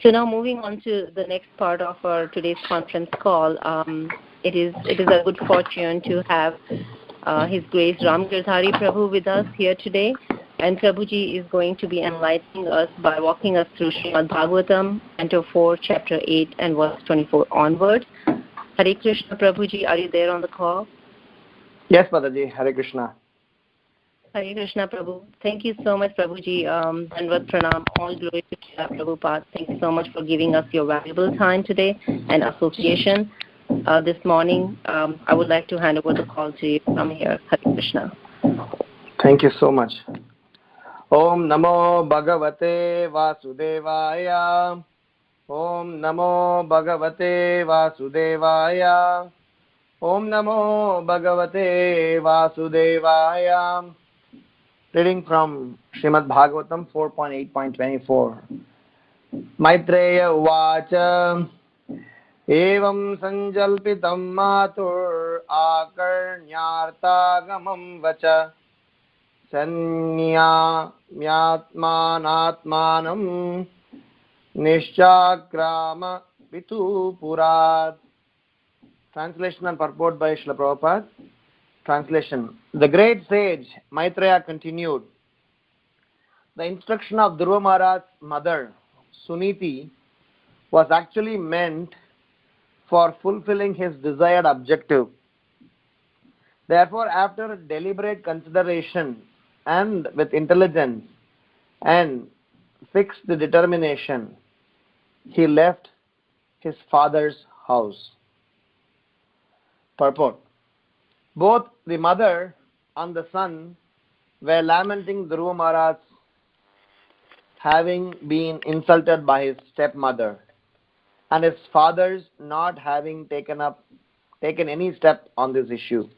So now moving on to the next part of our today's conference call, it is a good fortune to have His Grace Ram Girdhari Prabhu with us here today. And Prabhuji is going to be enlightening us by walking us through Srimad Bhagavatam, Canto 4, Chapter 8, and verse 24 onwards. Hare Krishna, Prabhuji, are you there on the call? Yes, Mataji. Hare Krishna. Hare Krishna, Prabhu. Thank you so much, Prabhuji. Dhanavad Pranam. All glory to Srila Prabhupada. Thank you so much for giving us your valuable time today and association. This morning, I would like to hand over the call to you from here. Hare Krishna. Thank you so much. Om Namo Bhagavate Vasudevaya. Om Namo Bhagavate Vasudevaya. Om Namo Bhagavate Vasudevaya. Reading from Srimad Bhagavatam 4.8.24. Maitreya Uvacha Evam Sanjalpitam Matur Akarnyartagamam Vacha Sanyamyatmanatmanam Nishchakrama Pitu Purat. Translation and purport by Srila Prabhupada. Translation. The great sage Maitreya continued. The instruction of Dhruva Maharaj's mother, Suniti, was actually meant for fulfilling his desired objective. Therefore, after deliberate consideration and with intelligence and fixed determination, he left his father's house. Purport. Both the mother and the son were lamenting Dhruva Maharaj having been insulted by his stepmother and his father's not having taken any step on this issue.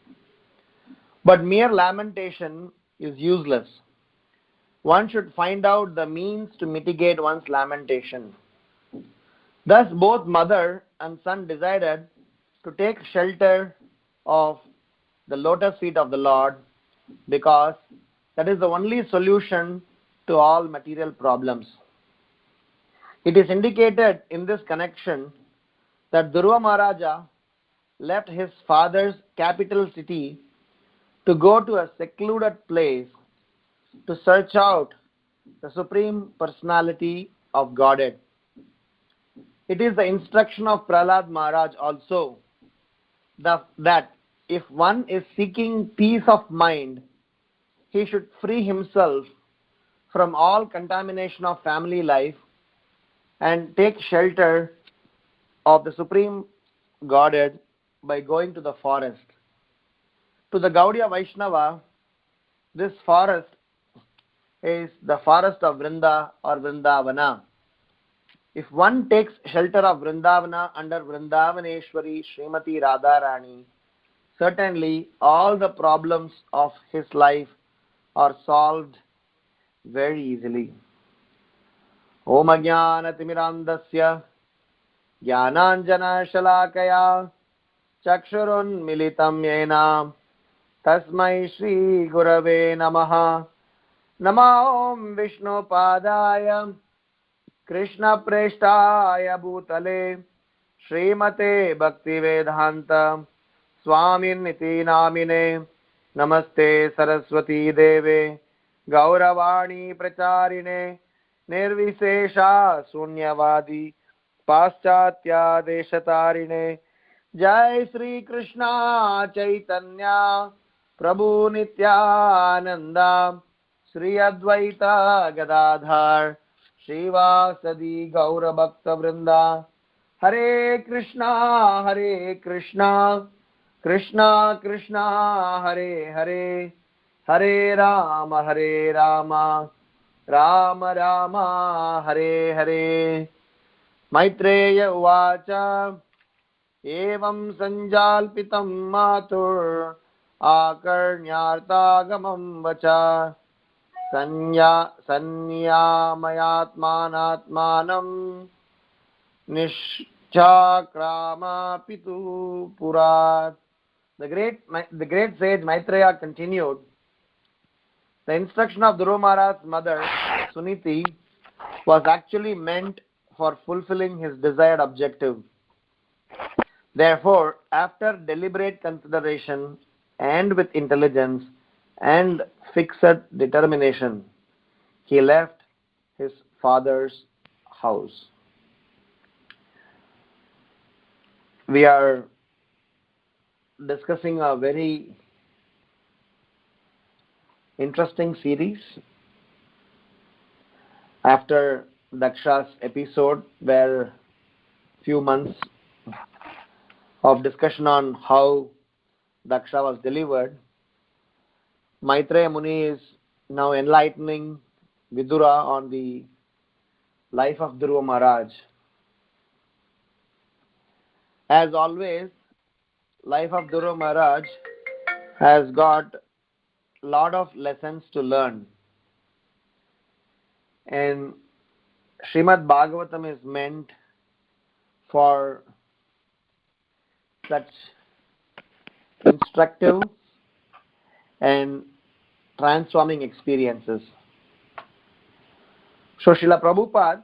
But mere lamentation is useless. One should find out the means to mitigate one's lamentation. Thus both mother and son decided to take shelter of the lotus feet of the Lord, because that is the only solution to all material problems. It is indicated in this connection that Dhruva Maharaja left his father's capital city to go to a secluded place to search out the Supreme Personality of Godhead. It is the instruction of Prahlad Maharaj also that if one is seeking peace of mind, he should free himself from all contamination of family life and take shelter of the Supreme Godhead by going to the forest. To the Gaudiya Vaishnava, this forest is the forest of Vrinda or Vrindavana. If one takes shelter of Vrindavana under Vrindavaneshwari Srimati Radharani, certainly all the problems of his life are solved very easily. Om Ajnana Timirandasya Jnananjana Shalakaya Chakshurun Militam Yena Tasmai Shri Gurave Namaha. Nama Om Vishnu Padaya Krishna Preshtaya Bhutale Srimate Bhaktivedanta Swamin Niti Namine Namaste Saraswati Deve Gauravani Pracharine Nirvisesha Sunyavadi Paschatya Deshatarine Jai Sri Krishna Chaitanya Prabhu Nityananda Sri Advaita Gadadhar Srivasadi Gaura Bhakta Vrinda. Hare Krishna Krishna Krishna Hare Hare Hare Rama Rama Rama Hare Hare. Maitreya Uvacha Evam Sanjalpitam Matur Akarnyartagamam Vacha Sanyamayatmanatmanam Nishchakrama Pitu Purat. The great sage Maitreya continued. The instruction of Dhruva Maharaj's mother, Suniti, was actually meant for fulfilling his desired objective. Therefore, after deliberate consideration and with intelligence and fixed determination, he left his father's house. We are discussing a very interesting series after Daksha's episode, where few months of discussion on how Daksha was delivered. Maitreya Muni is now enlightening Vidura on the life of Dhruva Maharaj. As always, life of Dhruva Maharaj has got lot of lessons to learn. And Srimad Bhagavatam is meant for such instructive and transforming experiences. So Srila Prabhupada,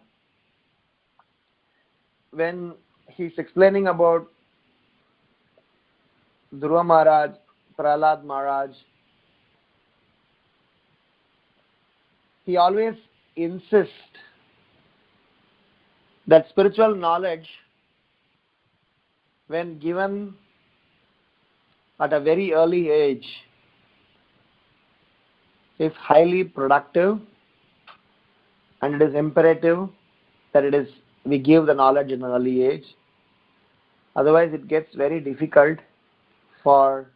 when he's explaining about Dhruva Maharaj, Prahlad Maharaj, he always insists that spiritual knowledge, when given at a very early age, is highly productive, and it is imperative that we give the knowledge in an early age. Otherwise, it gets very difficult for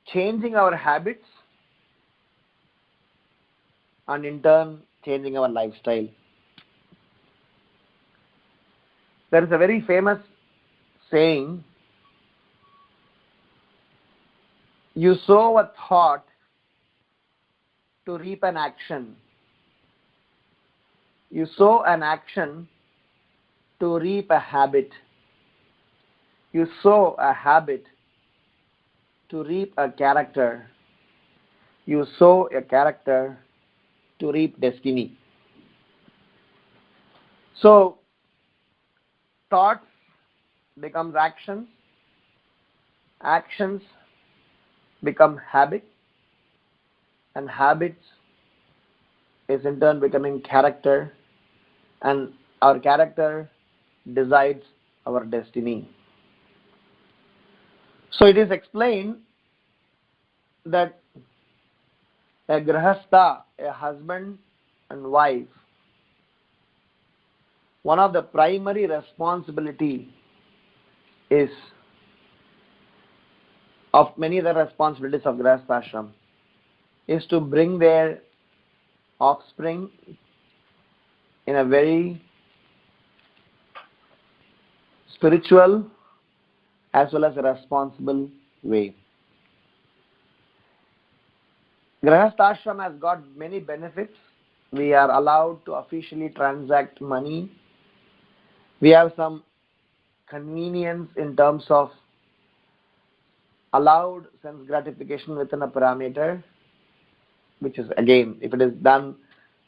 changing our habits and in turn changing our lifestyle. There is a very famous saying, you sow a thought to reap an action. You sow an action to reap a habit. You sow a habit to reap a character. You sow a character to reap destiny. So, thoughts becomes actions, actions become habit, and habits is in turn becoming character, and our character decides our destiny. So it is explained that a grahastha, a husband and wife, one of the primary responsibility is of many other responsibilities of grahastha ashram is to bring their offspring in a very spiritual as well as a responsible way. Grahastha ashram has got many benefits. We are allowed to officially transact money. We have some convenience in terms of allowed sense gratification within a parameter, which is, again, if it is done,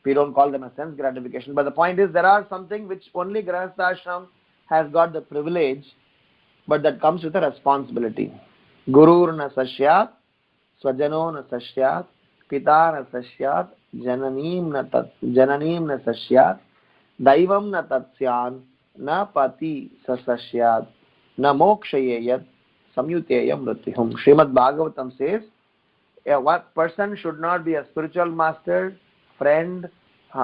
we don't call them a sense gratification. But the point is, there are something which only Grahastha ashram has got the privilege, but that comes with a responsibility. Gurur na sasyat, swajano na sasyat, pita na sasyat, jananim na sasyat, daivam na tatsyan, na pati sasasyat, na mokshayeyat, samyuteyam mrityum. Srimad Bhagavatam says, a person should not be a spiritual master, friend,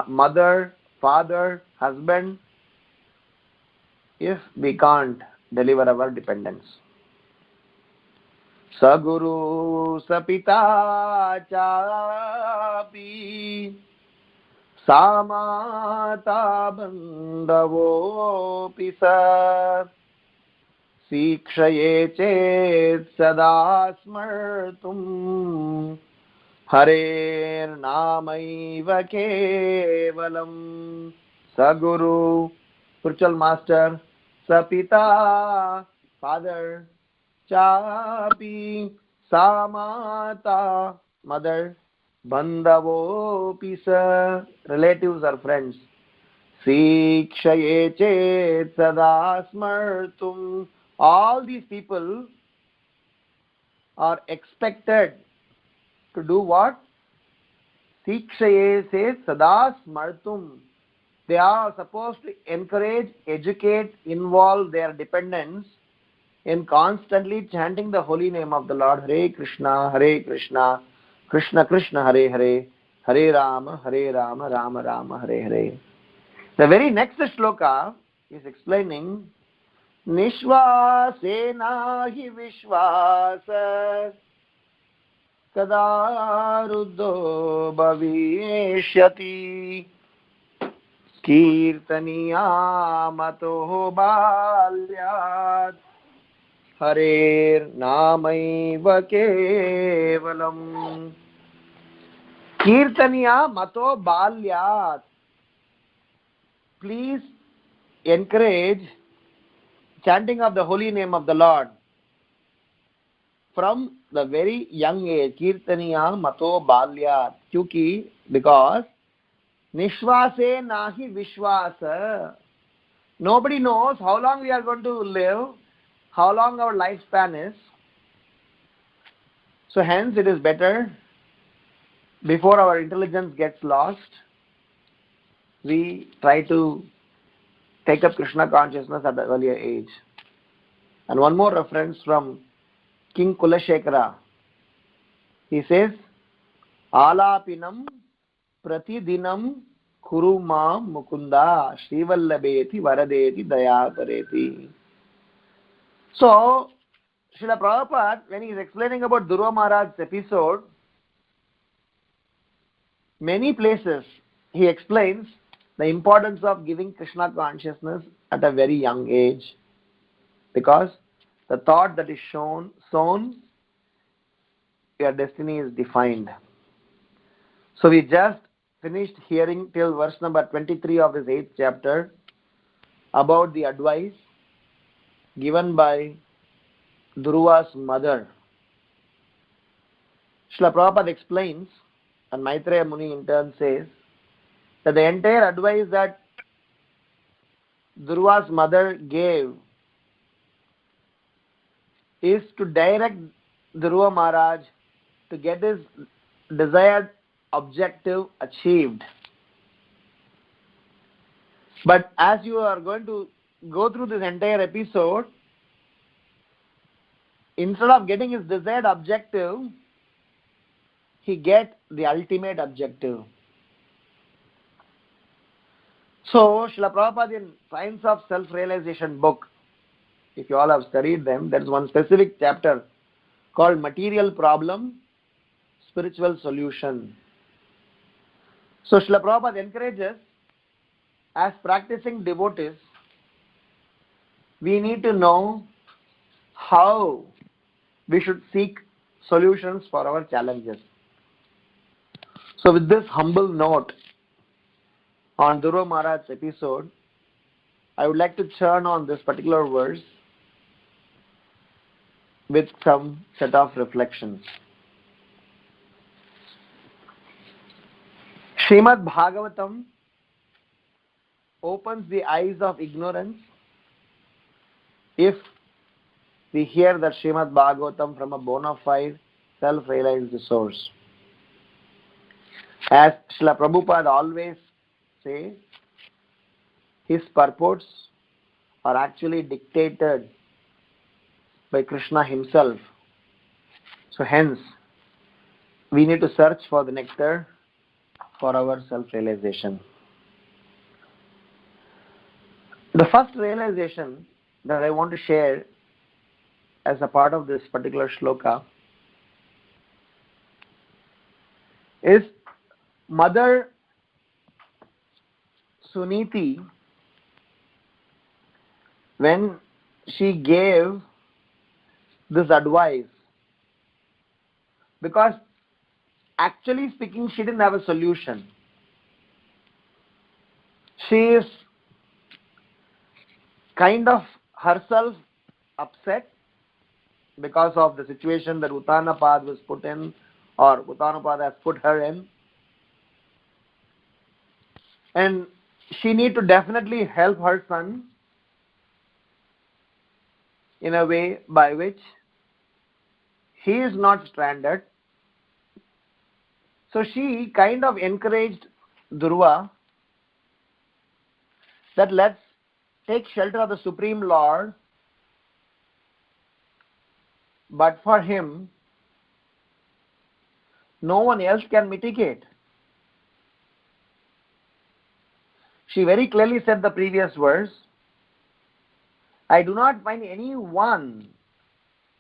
mother, father, husband, if we can't deliver our dependence. Saguru sapita chapi samata bandavo pisa sikshaye chet sada smartum harer namaiva kevalam. Saguru, spiritual master, sapita, father, chapi, samata, mother, bandhavopi sa, relatives or friends. Sikshaye chet sada smartum. All these people are expected to do what? Sikshaye chet sada smartum. They are supposed to encourage, educate, involve their dependents in constantly chanting the holy name of the Lord. Hare Krishna, Krishna Krishna, Hare Hare, Hare Rama, Rama Rama, Hare Hare. The very next shloka is explaining Nishvasena hi vishvasa kada ruddho bhavishyati kirtaniya mato balyat Harer namaiva kevalam. Kirtaniya mato balyat. Please encourage chanting of the holy name of the Lord from the very young age. Kirtaniya mato balyat. Because nishvase nahi vishvasa. Nobody knows how long we are going to live, how long our lifespan is. So hence it is better, before our intelligence gets lost, we try to take up Krishna consciousness at an earlier age. And one more reference from King Kulashekara. He says, Alapinam pratidinam kuru mam mukunda shrivallabeti varadeti dayakareti. So, Srila Prabhupada, when he is explaining about Dhruva Maharaj's episode, many places he explains the importance of giving Krishna consciousness at a very young age, because the thought that is sown, your destiny is defined. So we just finished hearing till verse number 23 of this 8th chapter about the advice given by Dhruva's mother. Srila Prabhupada explains, and Maitreya Muni in turn says, that the entire advice that Dhruva's mother gave is to direct Dhruva Maharaj to get his desired objective achieved. But as you are going to go through this entire episode, instead of getting his desired objective, he gets the ultimate objective. So, Srila Prabhupada in Science of Self-Realization book, if you all have studied them, there is one specific chapter called Material Problem, Spiritual Solution. So, Srila Prabhupada encourages, as practicing devotees, we need to know how we should seek solutions for our challenges. So, with this humble note on Dhruva Maharaj's episode, I would like to turn on this particular verse with some set of reflections. Srimad Bhagavatam opens the eyes of ignorance if we hear that Srimad Bhagavatam from a bona fide self-realized source. As Srila Prabhupada always says, his purports are actually dictated by Krishna himself. So hence, we need to search for the nectar for our self-realization. The first realization that I want to share as a part of this particular shloka is Mother Suniti, when she gave this advice, because actually speaking, she didn't have a solution. She is kind of herself upset because of the situation that Uttanapad was put in or Uttanapada has put her in. And she need to definitely help her son in a way by which he is not stranded. So she kind of encouraged Dhruva that let's take shelter of the Supreme Lord, but for him, no one else can mitigate. She very clearly said the previous verse, I do not find anyone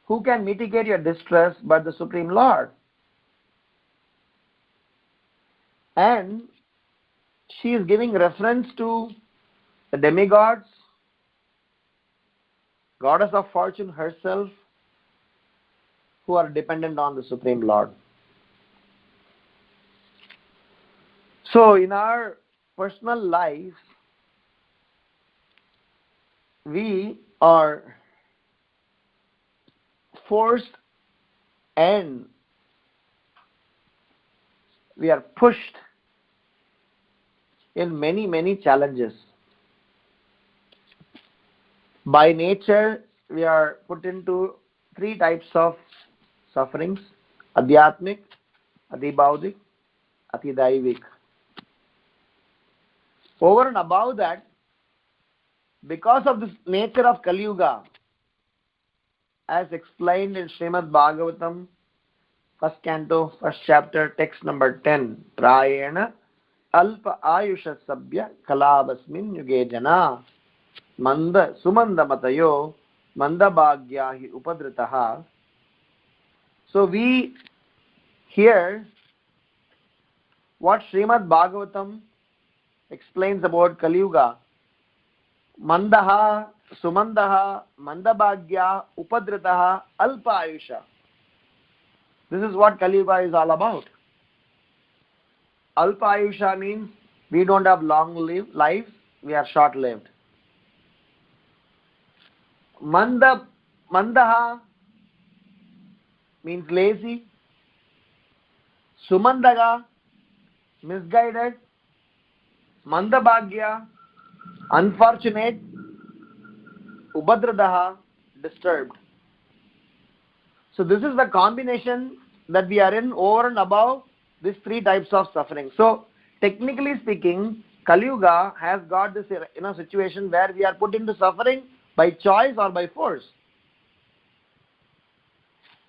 who can mitigate your distress but the Supreme Lord. And she is giving reference to the demigods, goddess of fortune herself, who are dependent on the Supreme Lord. So in our personal life, we are forced and we are pushed in many challenges. By nature, we are put into three types of sufferings: adhyatmic, adhibaudik, atidaivik. Over and above that, because of this nature of Kali Yuga, as explained in Srimad Bhagavatam, first canto, first chapter, text number 10, Prayena Alpa Ayusha Sabya Kalabasmin Yuge Jana Manda Sumanda Matayo Manda Bhagyahi Upadritaha. So we hear what Srimad Bhagavatam explains about Kali Yuga. Mandaha, Sumandaha, Mandabhagya, Upadritaha, Alpa Ayusha. This is what Kali Yuga is all about. Alpa Ayusha means we don't have long lives, we are short lived. Mandaha means lazy. Sumandaga, misguided. Mandabhagya, unfortunate. Ubhadradaha, disturbed. So this is the combination that we are in over and above these three types of suffering. So technically speaking, Kali Yuga has got this situation where we are put into suffering by choice or by force.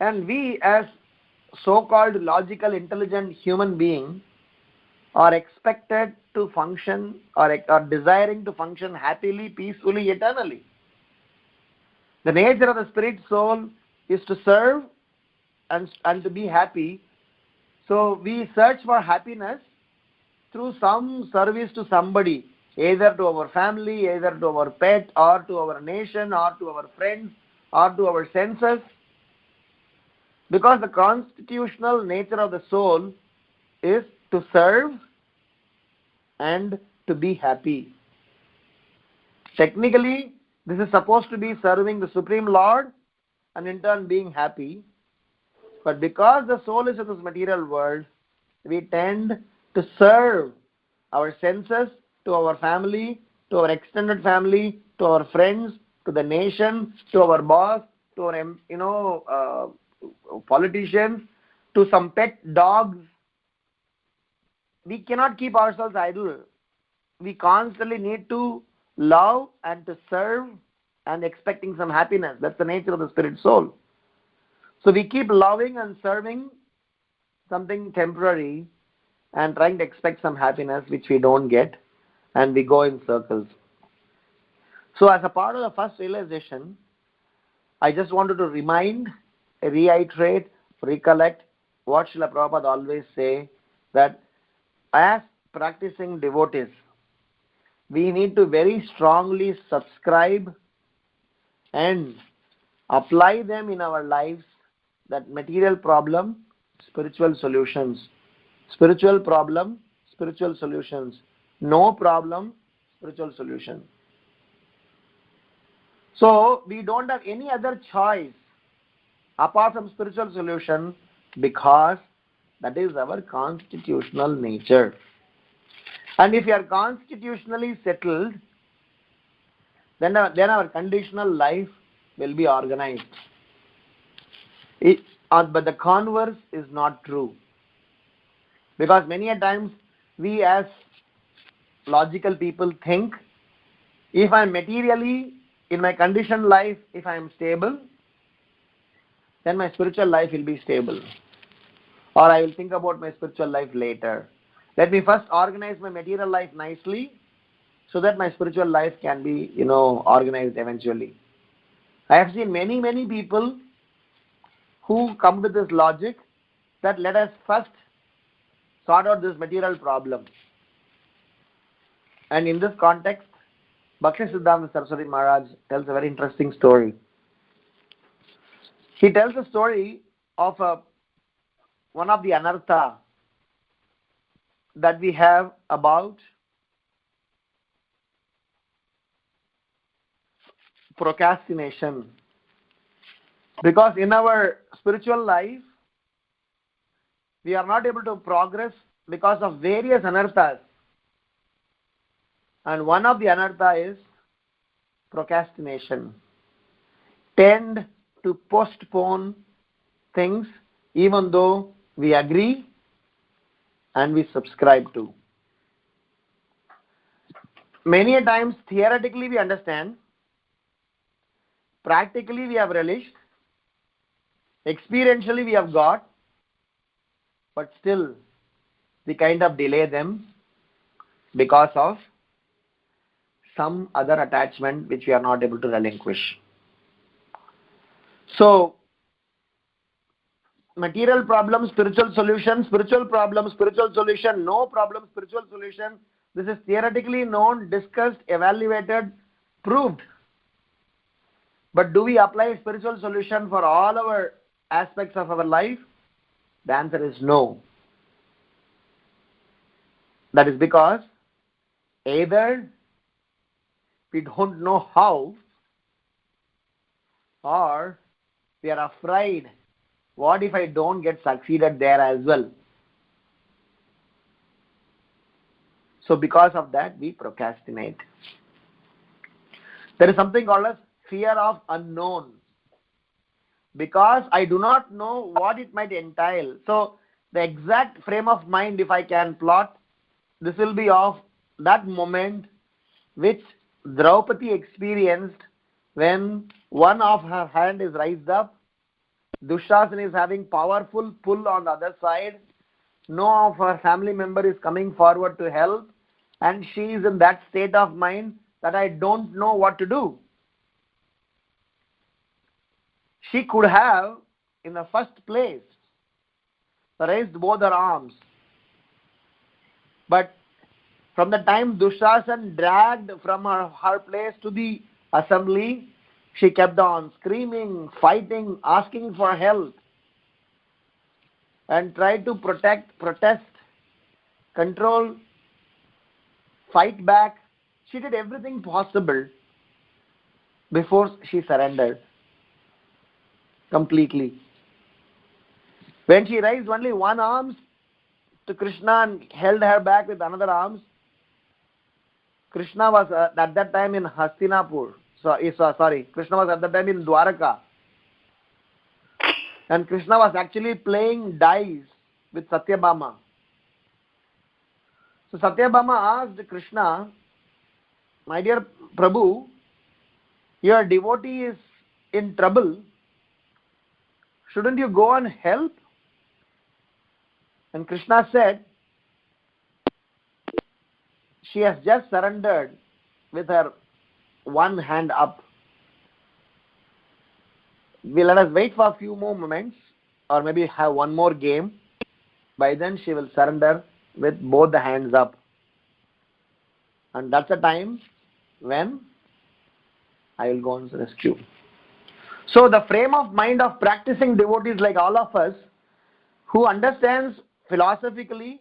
And we as so-called logical, intelligent human beings are expected to function or desiring to function happily, peacefully, eternally. The nature of the spirit soul is to serve and to be happy. So we search for happiness through some service to somebody, either to our family, either to our pet, or to our nation, or to our friends, or to our senses. Because the constitutional nature of the soul is to serve and to be happy. Technically, this is supposed to be serving the Supreme Lord and in turn being happy. But because the soul is in this material world, we tend to serve our senses, to our family, to our extended family, to our friends, to the nation, to our boss, to our politicians, to some pet dogs. We cannot keep ourselves idle. We constantly need to love and to serve and expecting some happiness. That's the nature of the spirit soul. So we keep loving and serving something temporary and trying to expect some happiness which we don't get, and we go in circles. So as a part of the first realization, I just wanted to reiterate, recollect what Srila Prabhupada always say, that as practicing devotees, we need to very strongly subscribe and apply them in our lives, that material problem, spiritual solutions. Spiritual problem, spiritual solutions. No problem, spiritual solution. So we don't have any other choice apart from spiritual solution, because That is our constitutional nature. And if you are constitutionally settled, then our conditional life will be organized. But the converse is not true. Because many a times we as logical people think, if I am materially in my conditioned life, if I am stable, then my spiritual life will be stable. Or I will think about my spiritual life later. Let me first organize my material life nicely so that my spiritual life can be, organized eventually. I have seen many, many people who come to this logic that let us first sort out this material problem. And in this context, Bhakti Siddhanta Saraswati Maharaj tells a very interesting story. He tells a story of one of the anartha that we have about procrastination. Because in our spiritual life, we are not able to progress because of various anarthas. And one of the anartha is procrastination. Tend to postpone things even though we agree and we subscribe to. Many a times, theoretically we understand, practically we have relished, experientially we have got, but still we kind of delay them because of some other attachment which we are not able to relinquish. So, material problem, spiritual solution, spiritual problem, spiritual solution, no problem, spiritual solution. This is theoretically known, discussed, evaluated, proved. But do we apply a spiritual solution for all our aspects of our life? The answer is no. That is because either we don't know how, or we are afraid, what if I don't get succeeded there as well? So because of that, we procrastinate. There is something called as fear of unknown. Because I do not know what it might entail. So the exact frame of mind, if I can plot, this will be of that moment which Draupadi experienced when one of her hand is raised up, Dushasana is having powerful pull on the other side, no of her family member is coming forward to help, and she is in that state of mind that I don't know what to do. She could have, in the first place, raised both her arms. But from the time Dushasana dragged from her place to the assembly, she kept on screaming, fighting, asking for help, and tried to protest, control, fight back. She did everything possible before she surrendered completely. When she raised only one arm to Krishna and held her back with another arm, Krishna was at that time in Hastinapur. Krishna was at that time in Dwaraka. And Krishna was actually playing dice with Satyabhama. So Satyabhama asked Krishna, my dear Prabhu, your devotee is in trouble. Shouldn't you go and help? And Krishna said, she has just surrendered with her one hand up. Let us wait for a few more moments, or maybe have one more game. By then she will surrender with both the hands up. And that's the time when I will go and rescue. So the frame of mind of practicing devotees like all of us, who understands philosophically,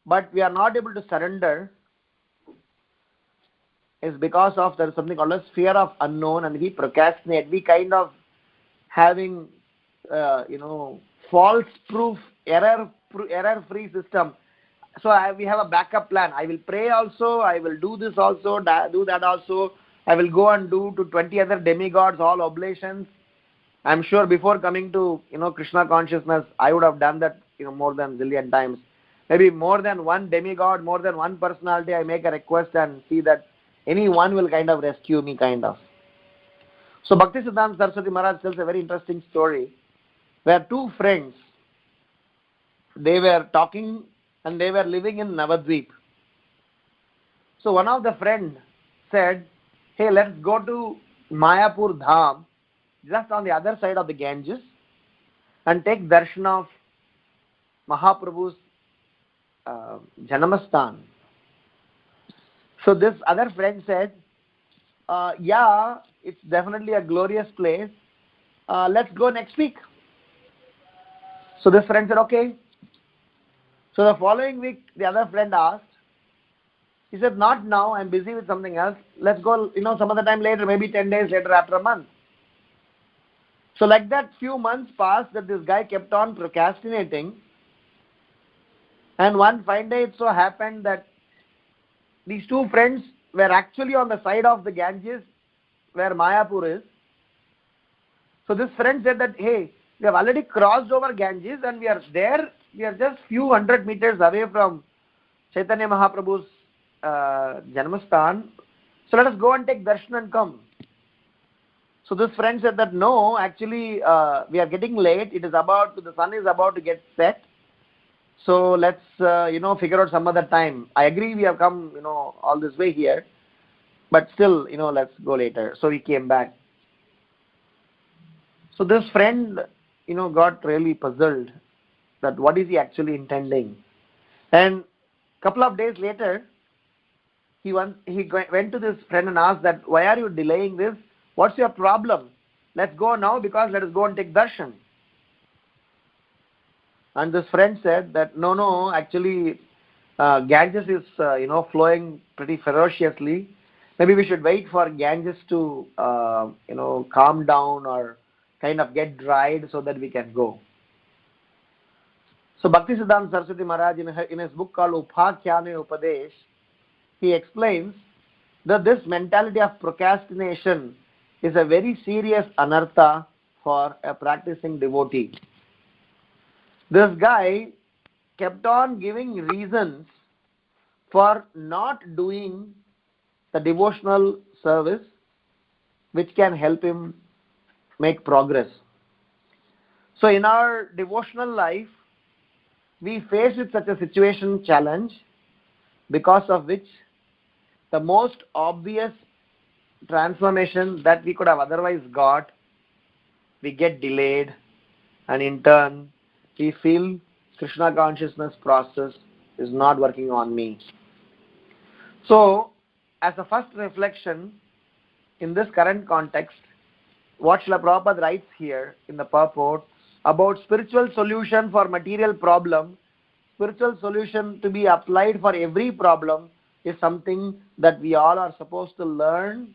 but we are not able to surrender, is because of there is something called as fear of unknown, and we procrastinate. We kind of having, false proof, error error-free system. So we have a backup plan. I will pray also. I will do this also. Do that also. I will go and do to 20 other demigods all oblations. I'm sure before coming to Krishna consciousness, I would have done that more than zillion times. Maybe more than one demigod, more than one personality. I make a request and see that any one will kind of rescue me, kind of. So Bhaktisiddhanta Saraswati Maharaj tells a very interesting story where two friends, they were talking and they were living in Navadvip. So one of the friends said, hey, let's go to Mayapur Dham, just on the other side of the Ganges, and take darshan of Mahaprabhu's Janamastan. So this other friend said, yeah, it's definitely a glorious place. Let's go next week. So this friend said, okay. So the following week, the other friend asked, he said, not now, I'm busy with something else. Let's go, some other time later, maybe 10 days later, after a month. So like that, few months passed that this guy kept on procrastinating. And one fine day, it so happened that these two friends were actually on the side of the Ganges where Mayapur is. So this friend said that, hey, we have already crossed over Ganges and we are there. We are just few hundred meters away from Chaitanya Mahaprabhu's Janmastan. So let us go and take darshan and come. So this friend said that no, actually we are getting late. The sun is about to get set. So let's figure out some other time. I agree we have come all this way here, but still let's go later. So we came back. So this friend got really puzzled that what is he actually intending. And couple of days later, he went to this friend and asked that why are you delaying this? What's your problem? Let's go now because let us go and take darshan. And this friend said that no, actually Ganges is flowing pretty ferociously. Maybe we should wait for Ganges to calm down or kind of get dried so that we can go. So Bhaktisiddhanta Saraswati Maharaj in his book called Upakhyane Upadesh, he explains that this mentality of procrastination is a very serious anartha for a practicing devotee. This guy kept on giving reasons for not doing the devotional service which can help him make progress. So in our devotional life, we face with such a situation challenge, because of which the most obvious transformation that we could have otherwise got, we get delayed, and in turn we feel Krishna consciousness process is not working on me. So as a first reflection in this current context, what Srila Prabhupada writes here in the purport about spiritual solution for material problem, spiritual solution to be applied for every problem, is something that we all are supposed to learn,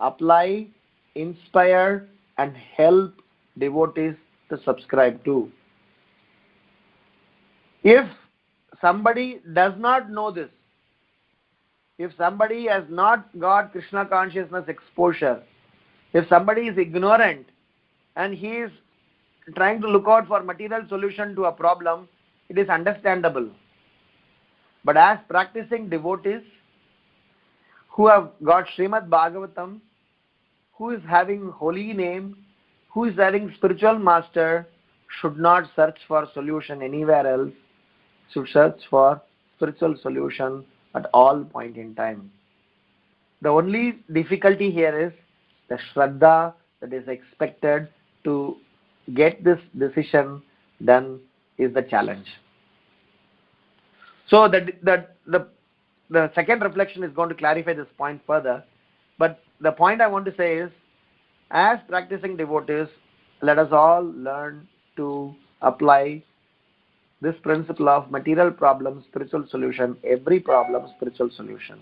apply, inspire, and help devotees to subscribe to. If somebody does not know this, if somebody has not got Krishna consciousness exposure, if somebody is ignorant and he is trying to look out for material solution to a problem, it is understandable. But as practicing devotees who have got Srimad Bhagavatam, who is having holy name, who is having spiritual master, should not search for solution anywhere else, should search for spiritual solution at all point in time. The only difficulty here is the Shraddha that is expected to get this decision done is the challenge. So the second reflection is going to clarify this point further. But the point I want to say is, as practicing devotees, let us all learn to apply this principle of material problem, spiritual solution, every problem, spiritual solution.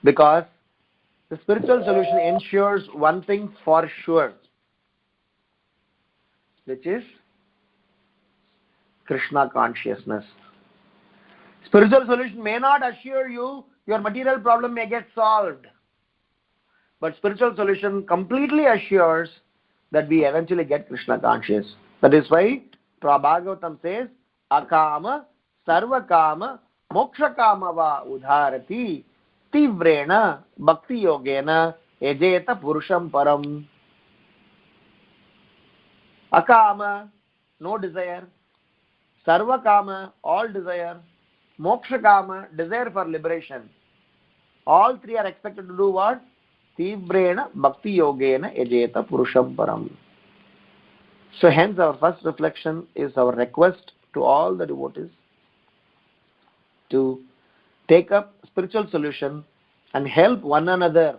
Because the spiritual solution ensures one thing for sure, which is Krishna consciousness. Spiritual solution may not assure you your material problem may get solved, but spiritual solution completely assures that we eventually get Krishna conscious. That is why Prabhagavatam says, Akama sarvakama mokshakama va udharati tivrena bhakti yogena ejeta purusham param. Akama, no desire. Sarvakama, all desire. Mokshakama, desire for liberation. All three are expected to do what? Tivrena bhakti yogena ejeta purusham param. So hence our first reflection is our request to all the devotees to take up spiritual solution and help one another.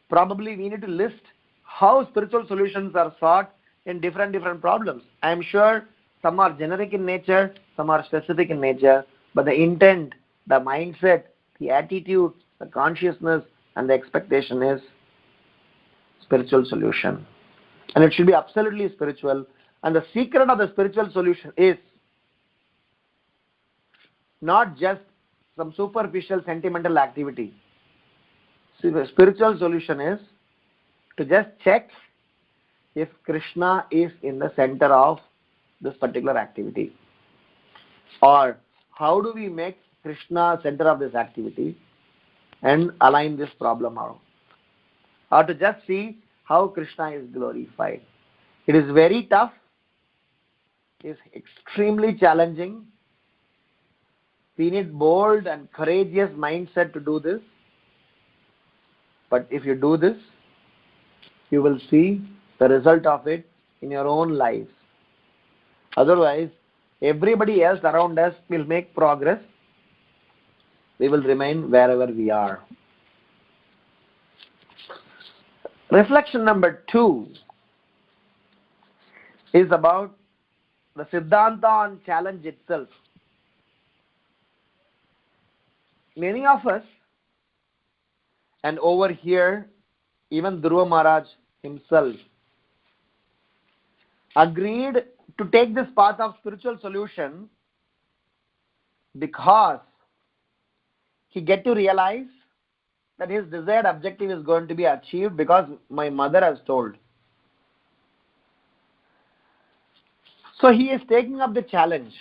Probably we need to list how spiritual solutions are sought in different problems. I am sure some are generic in nature, some are specific in nature, but the intent, the mindset, the attitude, the consciousness and the expectation is spiritual solution. And it should be absolutely spiritual. And the secret of the spiritual solution is not just some superficial sentimental activity. See, the spiritual solution is to just check if Krishna is in the center of this particular activity. Or how do we make Krishna center of this activity and align this problem out? Or to just see how Krishna is glorified. It is very tough. It is extremely challenging. We need bold and courageous mindset to do this. But if you do this, you will see the result of it in your own lives. Otherwise, everybody else around us will make progress. We will remain wherever we are. Reflection number 2 is about the Siddhanta on challenge itself. Many of us, and over here, even Dhruva Maharaj himself, agreed to take this path of spiritual solution because he get to realize that his desired objective is going to be achieved because my mother has told. So he is taking up the challenge.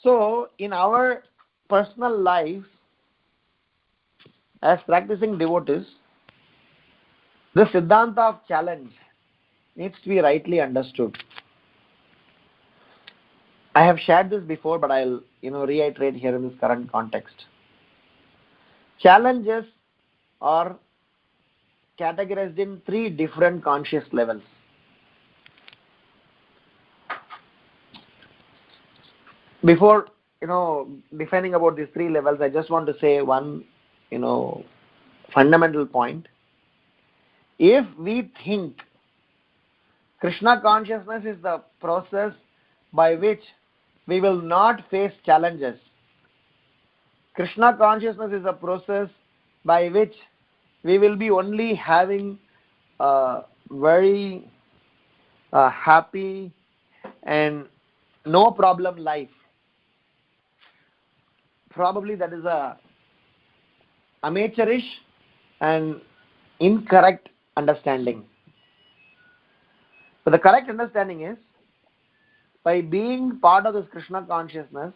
So in our personal life, as practicing devotees, the Siddhanta of challenge needs to be rightly understood. I have shared this before, but I'll reiterate here in this current context. Challenges are categorized in 3 different conscious levels. Before defining about these 3 levels, I just want to say one fundamental point. If we think Krishna consciousness is the process by which we will not face challenges, Krishna consciousness is a process by which we will be only having a very happy and no problem life, probably that is a amateurish and incorrect understanding. So the correct understanding is, by being part of this Krishna consciousness,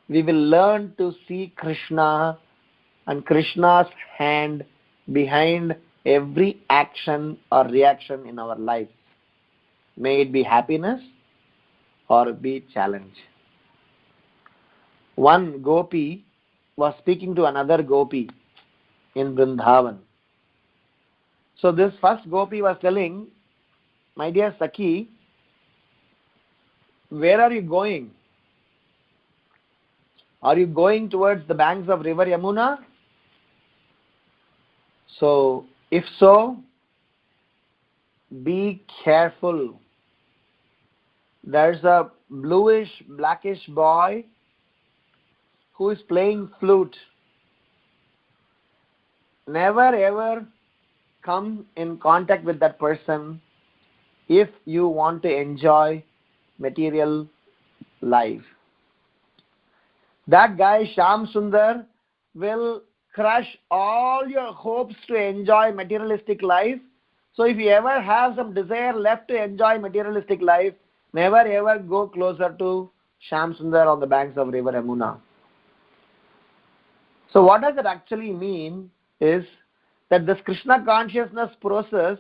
we will learn to see Krishna and Krishna's hand behind every action or reaction in our life. May it be happiness or be challenge. One gopi was speaking to another gopi in Vrindavan. So this first gopi was telling, my dear Sakhi, where are you going? Are you going towards the banks of river Yamuna? So, if so, be careful. There's a bluish, blackish boy who is playing flute. Never ever come in contact with that person if you want to enjoy material life. That guy, Shyam Sundar, will crush all your hopes to enjoy materialistic life. So if you ever have some desire left to enjoy materialistic life, never ever go closer to Shyam Sundar on the banks of river Yamuna. So what does it actually mean is that this Krishna consciousness process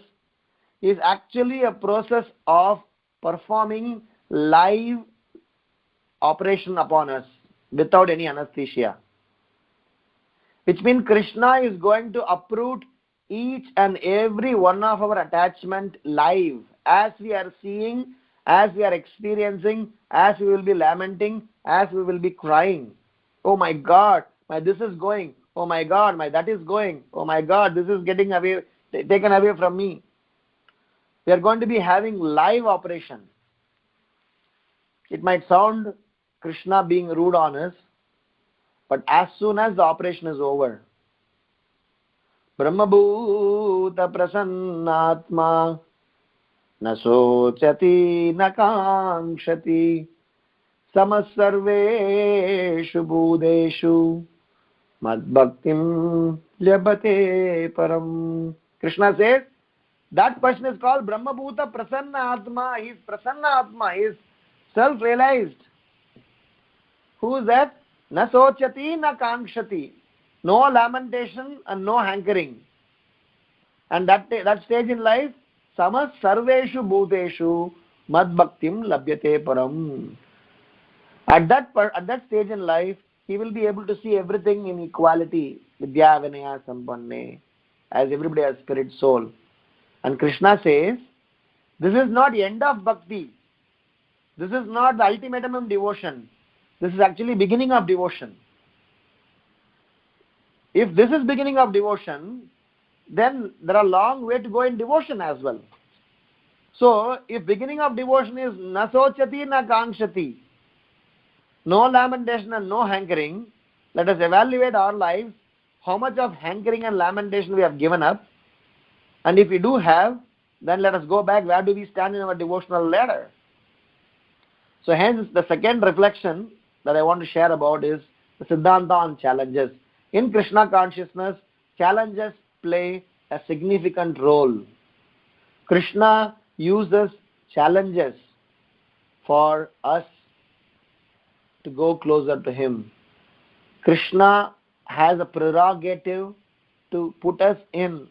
is actually a process of performing live operation upon us without any anesthesia. Which means Krishna is going to uproot each and every one of our attachment live, as we are seeing, as we are experiencing, as we will be lamenting, as we will be crying. Oh my God, my this is going. Oh my God, my that is going. Oh my God, this is getting away, taken away from me. We are going to be having live operation. It might sound Krishna being rude on us, but as soon as the operation is over, Brahmabhuta prasannatma na sochati na kankshati samasarveshu bhudeshu madbhaktim labhate param. Krishna says, that person is called Brahmabhuta prasanna atma. He is prasanna atma. He is self-realized. Who is that? Na sochati na kankshati. No lamentation and no hankering. And that stage in life, samas sarveshu bhuteshu mad bhaktim labhyate param. At that stage in life, he will be able to see everything in equality, vidya vinaya sampanne, as everybody has spirit soul. And Krishna says, this is not the end of bhakti. This is not the ultimatum of devotion. This is actually beginning of devotion. If this is beginning of devotion, then there are long way to go in devotion as well. So, if beginning of devotion is na sochati na kankshati, no lamentation and no hankering, let us evaluate our lives, how much of hankering and lamentation we have given up. And if we do have, then let us go back, where do we stand in our devotional ladder? So hence, the second reflection that I want to share about is the Siddhanta on challenges. In Krishna consciousness, challenges play a significant role. Krishna uses challenges for us to go closer to Him. Krishna has a prerogative to put us in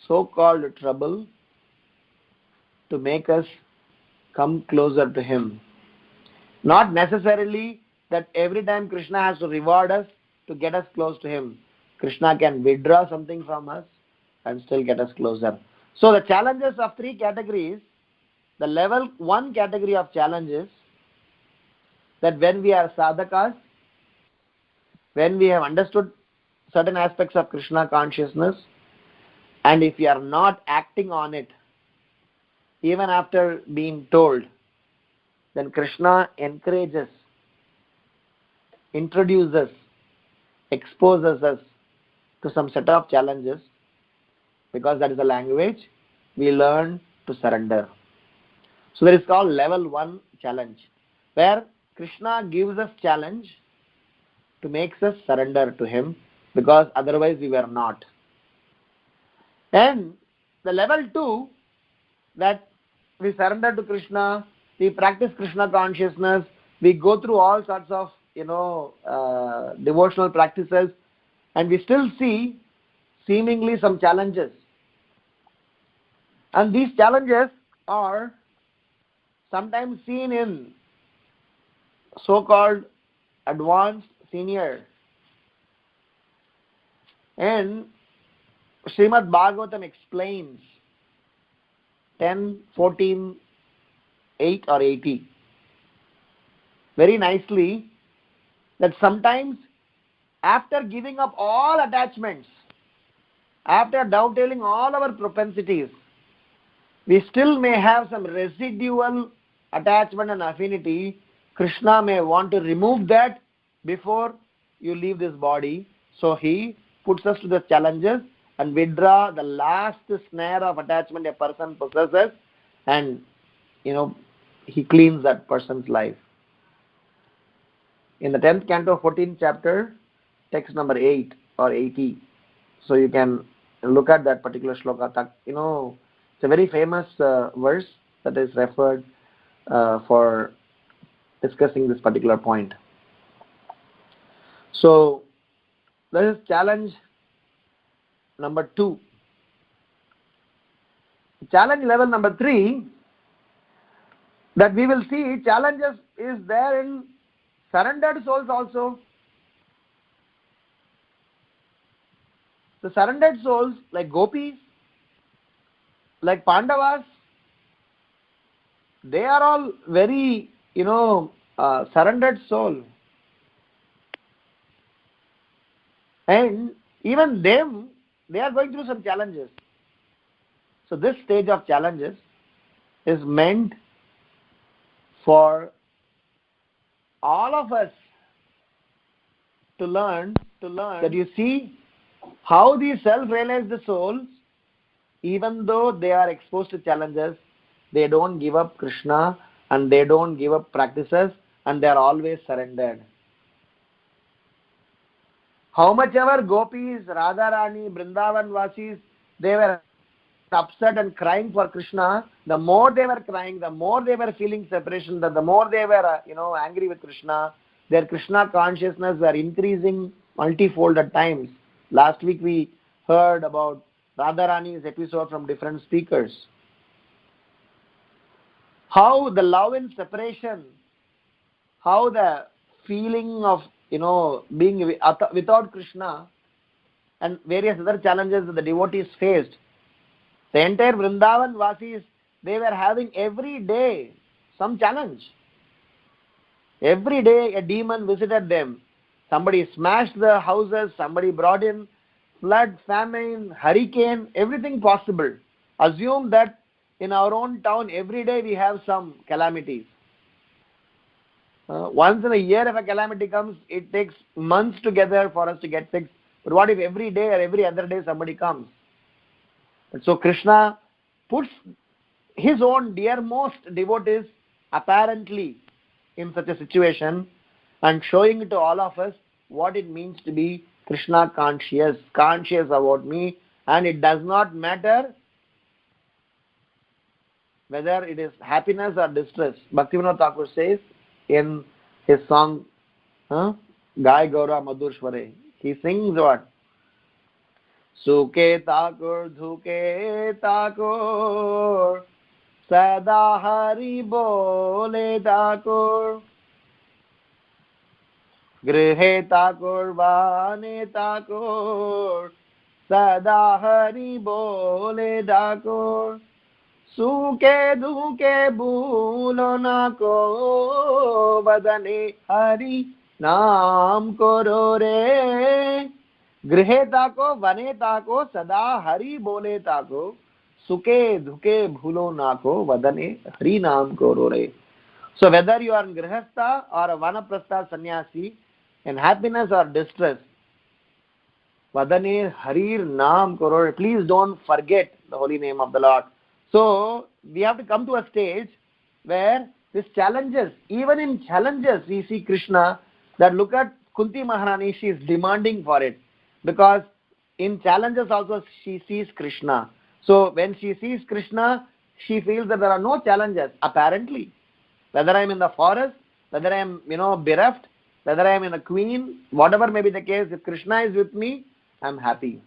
so-called trouble to make us come closer to Him. Not necessarily that every time Krishna has to reward us to get us close to Him. Krishna can withdraw something from us and still get us closer. So the challenges of three categories, the level 1 category of challenges, that when we are sadhakas, when we have understood certain aspects of Krishna consciousness, and if we are not acting on it, even after being told, then Krishna encourages, introduces, exposes us to some set of challenges, because that is the language, we learn to surrender. So that is called level 1 challenge, where Krishna gives us challenge to make us surrender to Him, because otherwise we were not. And the level 2, that we surrender to Krishna, we practice Krishna consciousness, we go through all sorts of devotional practices, and we still see seemingly some challenges. And these challenges are sometimes seen in so-called advanced senior. And Srimad Bhagavatam explains 10, 14, 8 or 80 very nicely, that sometimes after giving up all attachments, after dovetailing all our propensities, we still may have some residual attachment and affinity. Krishna may want to remove that before you leave this body. So He puts us to the challenges and withdraw the last snare of attachment a person possesses, and he cleans that person's life. In the 10th canto, 14th chapter, text number 8 or 80. So you can look at that particular shloka. It's a very famous verse that is referred for discussing this particular point. So that is challenge number 2. Challenge level number 3, that we will see challenges is there in surrendered souls also. The surrendered souls like gopis, like Pandavas, they are all very, surrendered soul. And even them, they are going through some challenges. So this stage of challenges is meant for all of us to learn that you see how these self-realized souls, even though they are exposed to challenges, they don't give up Krishna and they don't give up practices, and they are always surrendered. How much ever gopis, Radharani, Vrindavan Vasis, they were upset and crying for Krishna, the more they were crying, the more they were feeling separation, the more they were, angry with Krishna, their Krishna consciousness were increasing multifold at times. Last week we heard about Radharani's episode from different speakers. How the love and separation, how the feeling of, being without Krishna and various other challenges that the devotees faced. The entire Vrindavan Vasis, they were having every day some challenge. Every day a demon visited them. Somebody smashed the houses, somebody brought in flood, famine, hurricane, everything possible. Assume that in our own town every day we have some calamities. Once in a year if a calamity comes, it takes months together for us to get fixed. But what if every day or every other day somebody comes? And so Krishna puts his own dearmost devotees apparently in such a situation and showing it to all of us what it means to be Krishna conscious about me, and it does not matter whether it is happiness or distress. Bhaktivinoda Thakur says in his song Gai Gaura Madhurshware, he sings what? Sukhe Thakur Dhuke Thakur Sada Hari Bole Thakur Grihe Thakur Vane Thakur Sada Hari Bole Thakur Suke Duke Bhulo Na Ko Vadane Hari Naam Koro Re Grihe Tako Vane Tako Sada Hari Bole Tako Suke Duke Bhulo Na Ko Vadane Hari Naam Koro Re. So whether you are in Grihastha or a Vanaprastha sannyasi, in happiness or distress, Vadane Harir Naam Koro Re. Please don't forget the holy name of the Lord. So we have to come to a stage where these challenges, even in challenges we see Krishna, that look at Kunti Maharani, she is demanding for it. Because in challenges also she sees Krishna. So when she sees Krishna, she feels that there are no challenges, apparently. Whether I am in the forest, whether I am, bereft, whether I am in a queen, whatever may be the case, if Krishna is with me, I am happy.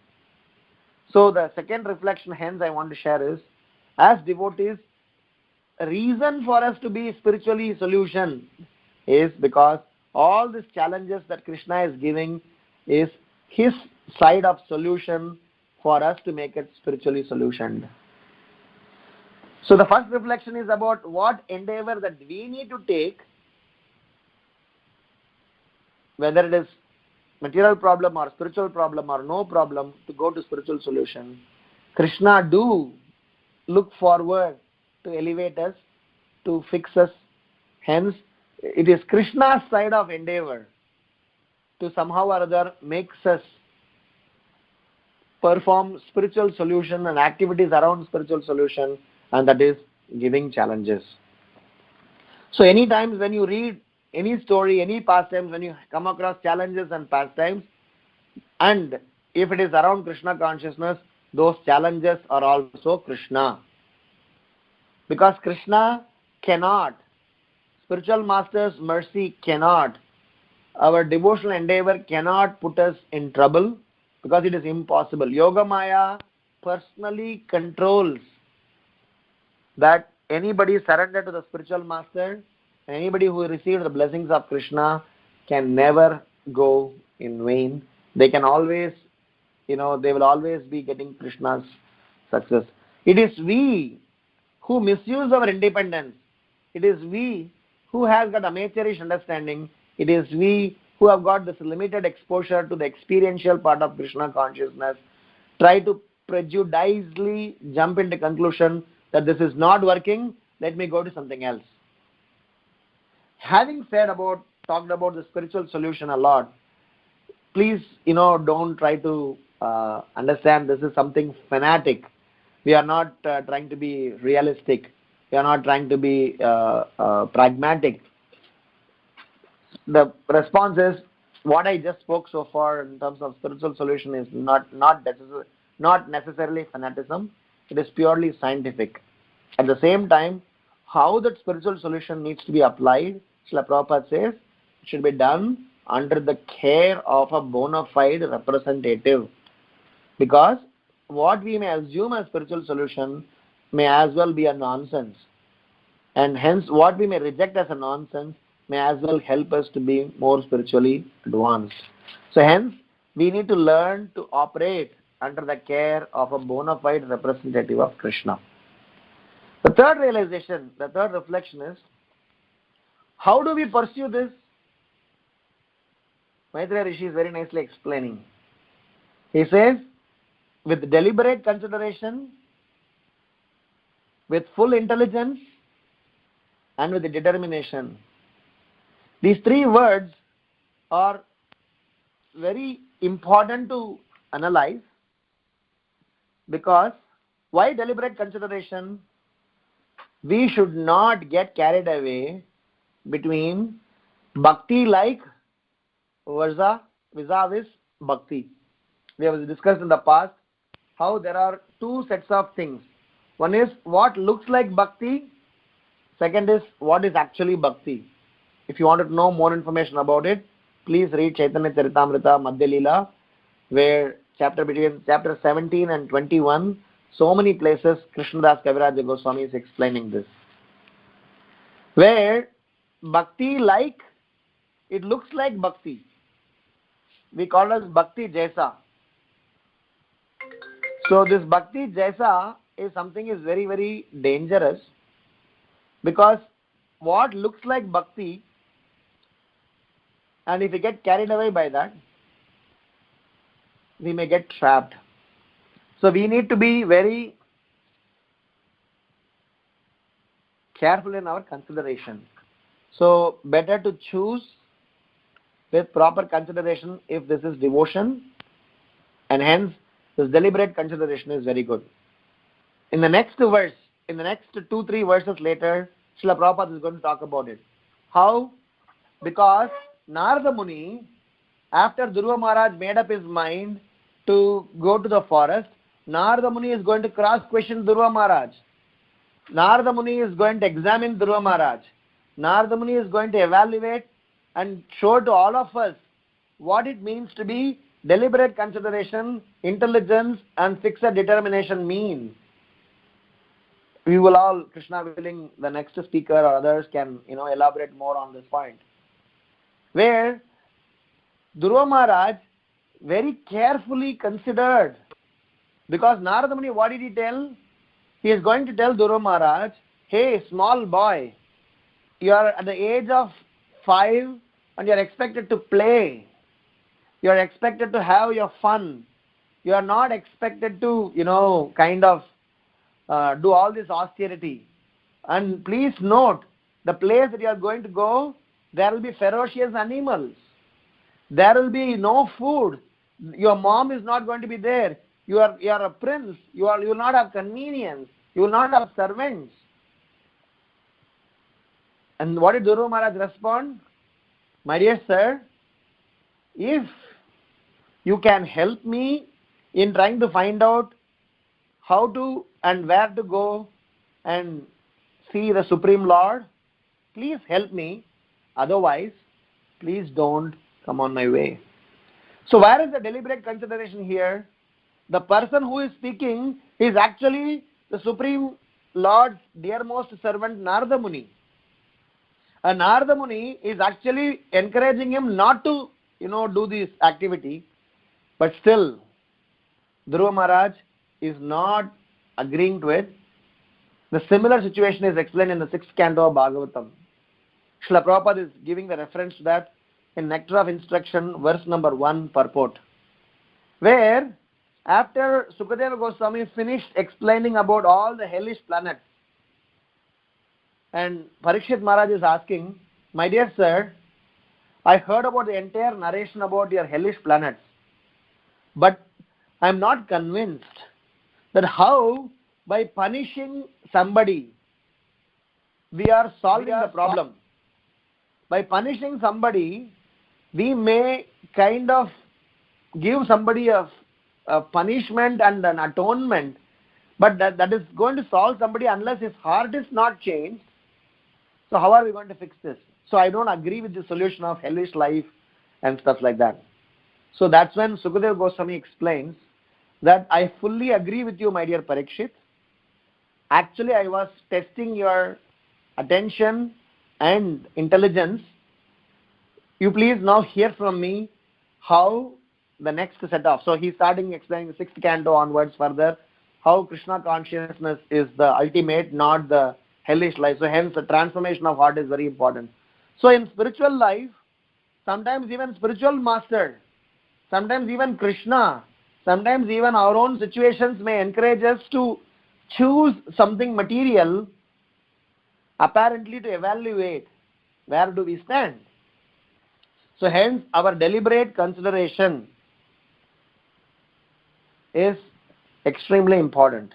So the second reflection hence I want to share is, as devotees, a reason for us to be spiritually solution is because all these challenges that Krishna is giving is his side of solution for us to make it spiritually solutioned. So the first reflection is about what endeavor that we need to take, whether it is material problem or spiritual problem or no problem, to go to spiritual solution. Krishna do look forward to elevate us, to fix us. Hence, it is Krishna's side of endeavor to somehow or other makes us perform spiritual solution and activities around spiritual solution, and that is giving challenges. So any times when you read any story, any pastimes, when you come across challenges and pastimes, and if it is around Krishna consciousness, those challenges are also Krishna. Because Krishna cannot, spiritual master's mercy cannot, our devotional endeavor cannot put us in trouble, because it is impossible. Yoga Maya personally controls that anybody surrendered to the spiritual master, and anybody who received the blessings of Krishna can never go in vain. They can always, they will always be getting Krishna's success. It is we who misuse our independence. It is we who have got amateurish understanding. It is we who have got this limited exposure to the experiential part of Krishna consciousness, try to prejudiciously jump into conclusion that this is not working, let me go to something else. Having talked about the spiritual solution a lot, please, don't try to understand this is something fanatic. We are not trying to be realistic. We are not trying to be pragmatic. The response is, what I just spoke so far in terms of spiritual solution is not necessarily fanaticism. It is purely scientific. At the same time, how that spiritual solution needs to be applied, Srila Prabhupada says, it should be done under the care of a bona fide representative. Because what we may assume as spiritual solution may as well be a nonsense. And hence, what we may reject as a nonsense may as well help us to be more spiritually advanced. So hence, we need to learn to operate under the care of a bona fide representative of Krishna. The third realization, the third reflection is, how do we pursue this? Maitreya Rishi is very nicely explaining. He says, with deliberate consideration, with full intelligence, and with determination. These three words are very important to analyze, because why deliberate consideration? We should not get carried away between bhakti like vis-a-vis bhakti. We have discussed in the past how there are two sets of things. One is what looks like bhakti. Second is what is actually bhakti. If you want to know more information about it, please read Chaitanya Charitamrita Madhya Leela, where between chapter 17 and 21, so many places Krishnadas Kaviraja Goswami is explaining this. Where bhakti it looks like bhakti. We call it bhakti jaisa. So this bhakti jaisa is something is very, very dangerous, because what looks like bhakti, and if we get carried away by that, we may get trapped. So we need to be very careful in our consideration. So better to choose with proper consideration if this is devotion, and hence this deliberate consideration is very good. In the next verse, in the next 2-3 verses later, Srila Prabhupada is going to talk about it. How? Because Narada Muni, after Dhruva Maharaj made up his mind to go to the forest, Narada Muni is going to cross-question Dhruva Maharaj. Narada Muni is going to examine Dhruva Maharaj. Narada Muni is going to evaluate and show to all of us what it means to be deliberate consideration, intelligence, and fixed determination mean. We will all, Krishna willing, the next speaker or others can elaborate more on this point. Where Dhruva Maharaj very carefully considered, because Narada Muni, what did he tell? He is going to tell Dhruva Maharaj, hey, small boy, you are at the age of 5 and you are expected to play. You are expected to have your fun. You are not expected to, do all this austerity. And please note, the place that you are going to go, there will be ferocious animals. There will be no food. Your mom is not going to be there. You are a prince. You will not have convenience. You will not have servants. And what did Dhruva Maharaj respond? My dear sir, if you can help me in trying to find out how to and where to go and see the Supreme Lord, please help me. Otherwise, please don't come on my way. So where is the deliberate consideration here? The person who is speaking is actually the Supreme Lord's dearmost servant Narada Muni. And Narada Muni is actually encouraging him not to, do this activity, but still Dhruva Maharaj is not agreeing to it. The similar situation is explained in the 6th canto of Bhagavatam. Srila Prabhupada is giving the reference to that in Nectar of Instruction, verse number 1, purport, where after Sukadeva Goswami finished explaining about all the hellish planets, and Parikshit Maharaj is asking, my dear sir, I heard about the entire narration about your hellish planets, but I am not convinced that how by punishing somebody we are solving the problem. By punishing somebody, we may kind of give somebody a punishment and an atonement, but that is going to solve somebody unless his heart is not changed. So how are we going to fix this? So I don't agree with the solution of hellish life and stuff like that. So that's when Sukadeva Goswami explains that I fully agree with you, my dear Parikshit. Actually, I was testing your attention and intelligence. You please now hear from me how the next set off. So he's starting explaining the 6th canto onwards further, how Krishna consciousness is the ultimate, not the hellish life. So hence the transformation of heart is very important. So in spiritual life, sometimes even spiritual master, sometimes even Krishna, sometimes even our own situations may encourage us to choose something material, apparently to evaluate where do we stand. So hence our deliberate consideration is extremely important.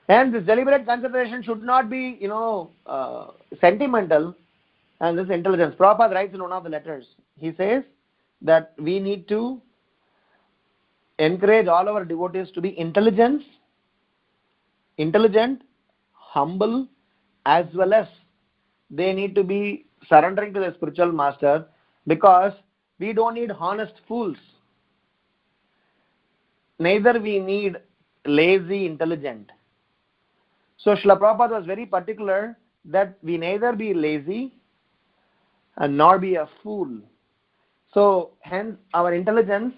And this deliberate consideration should not be, sentimental, and this intelligence. Prabhupada writes in one of the letters, he says that we need to encourage all our devotees to be intelligent, humble, as well as they need to be surrendering to the spiritual master, because we don't need honest fools. Neither we need lazy intelligent. So Srila Prabhupada was very particular that we neither be lazy and nor be a fool. So hence our intelligence,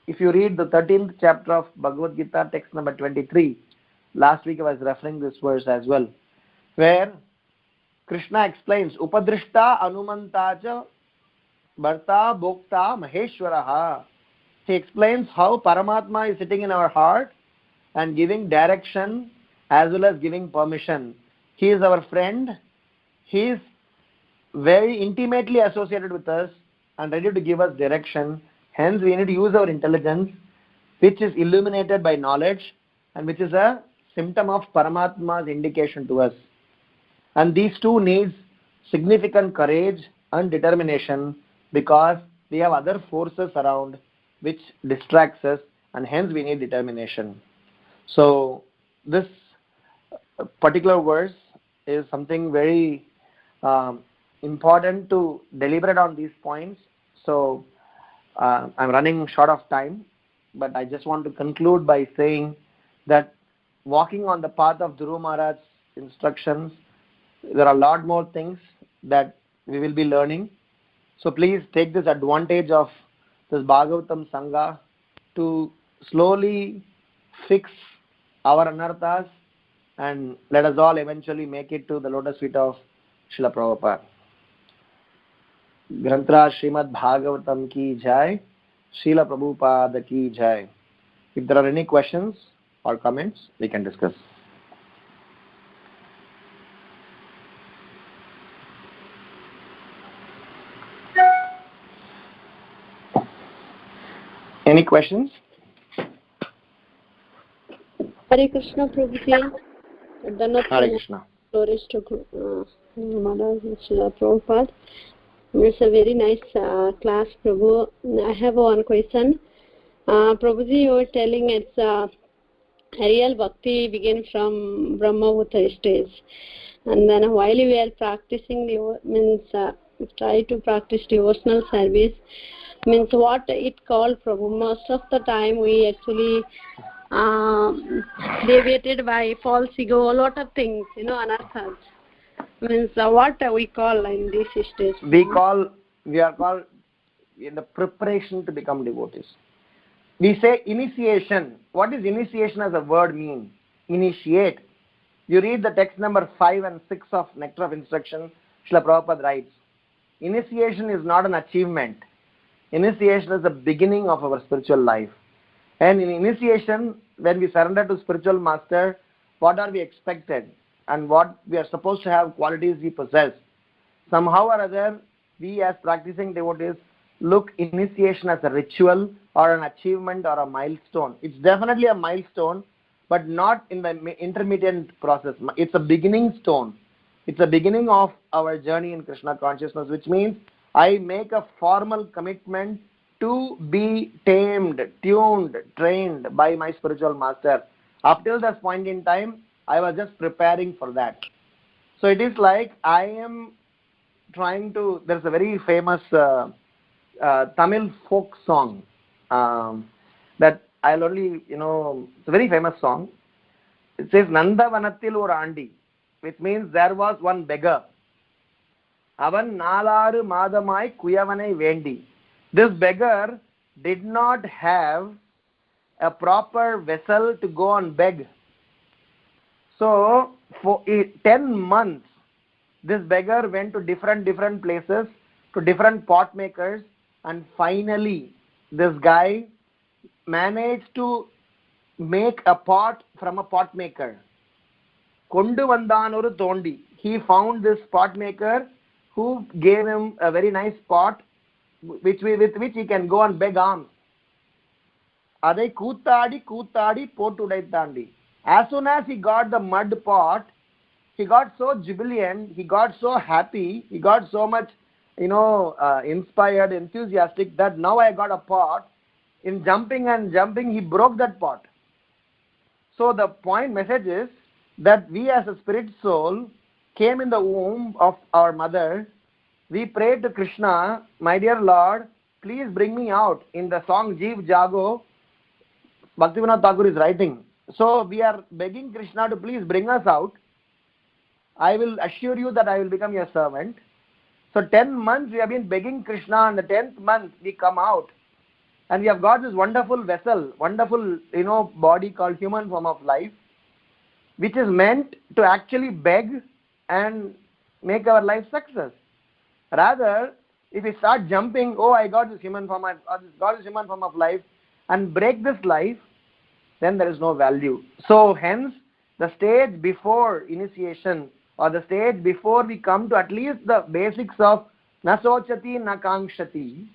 if you read the 13th chapter of Bhagavad Gita, text number 23, last week I was referring this verse as well, where Krishna explains, Upadrishta Anumantacha Bharta Bhokta Maheshwaraha. He explains how Paramatma is sitting in our heart and giving direction as well as giving permission. He is our friend. He is very intimately associated with us and ready to give us direction. Hence, we need to use our intelligence, which is illuminated by knowledge and which is a symptom of Paramatma's indication to us. And these two needs significant courage and determination, because we have other forces around which distracts us, and hence we need determination. So this particular verse is something very important to deliberate on these points. So I'm running short of time, but I just want to conclude by saying that walking on the path of Dhruva Maharaj's instructions, there are a lot more things that we will be learning. So please take this advantage of this Bhagavatam Sangha to slowly fix our anarthas, and let us all eventually make it to the lotus feet of Srila Prabhupada. Grantra Srimad Bhagavatam ki jai, Srila Prabhupada ki jai. If there are any questions or comments, we can discuss. Any questions? Hare Krishna Prabhuji. Hare Krishna. Glories to Mother Srila Prabhupada. It's a very nice class, Prabhu. I have one question. Prabhuji, you were telling it's real bhakti begin from Brahmavutta stage. And then while we are practicing, try to practice devotional service, means what it called, Prabhu. Most of the time we actually deviated by false ego, a lot of things, anarthas. Means what we call in this stage? We are called in the preparation to become devotees. We say initiation. What does initiation as a word mean? Initiate. You read the text number 5 and 6 of Nectar of Instruction, Srila Prabhupada writes, initiation is not an achievement. Initiation is the beginning of our spiritual life. And in initiation, when we surrender to spiritual master, what are we expected? And what we are supposed to have qualities we possess. Somehow or other, we as practicing devotees look initiation as a ritual or an achievement or a milestone. It's definitely a milestone, but not in the intermediate process. It's a beginning stone. It's a beginning of our journey in Krishna consciousness, which means I make a formal commitment to be tamed, tuned, trained by my spiritual master. Up till this point in time, I was just preparing for that. So it is like I am trying to, there's a very famous Tamil folk song that I'll only, it's a very famous song. It says, Nanda Vanatil or Andi, which means there was one beggar. Avan Nalaru Madamai Kuyavanai Vendi. This beggar did not have a proper vessel to go and beg. So, for 10 months, this beggar went to different places, to different pot makers, and finally, this guy managed to make a pot from a pot maker. Kondu Vandanuru Tondi. He found this pot maker who gave him a very nice pot with which he can go and beg alms. Adai Kutadi Potudai Tandi. As soon as he got the mud pot, he got so jubilant, he got so happy, he got so much, inspired, enthusiastic that now I got a pot. In jumping, he broke that pot. So the message is that we as a spirit soul came in the womb of our mother. We prayed to Krishna, my dear Lord, please bring me out. In the song Jeev Jago, Bhaktivinoda Thakur is writing. So we are begging Krishna to please bring us out. I will assure you that I will become your servant. So 10 months we have been begging Krishna, and the 10th month we come out. And we have got this wonderful vessel, wonderful, body called human form of life, which is meant to actually beg and make our life success. Rather, if we start jumping, I got this human form, of life, and break this life, then there is no value. So hence, the stage before initiation, or the stage before we come to at least the basics of na sochati na kankshati,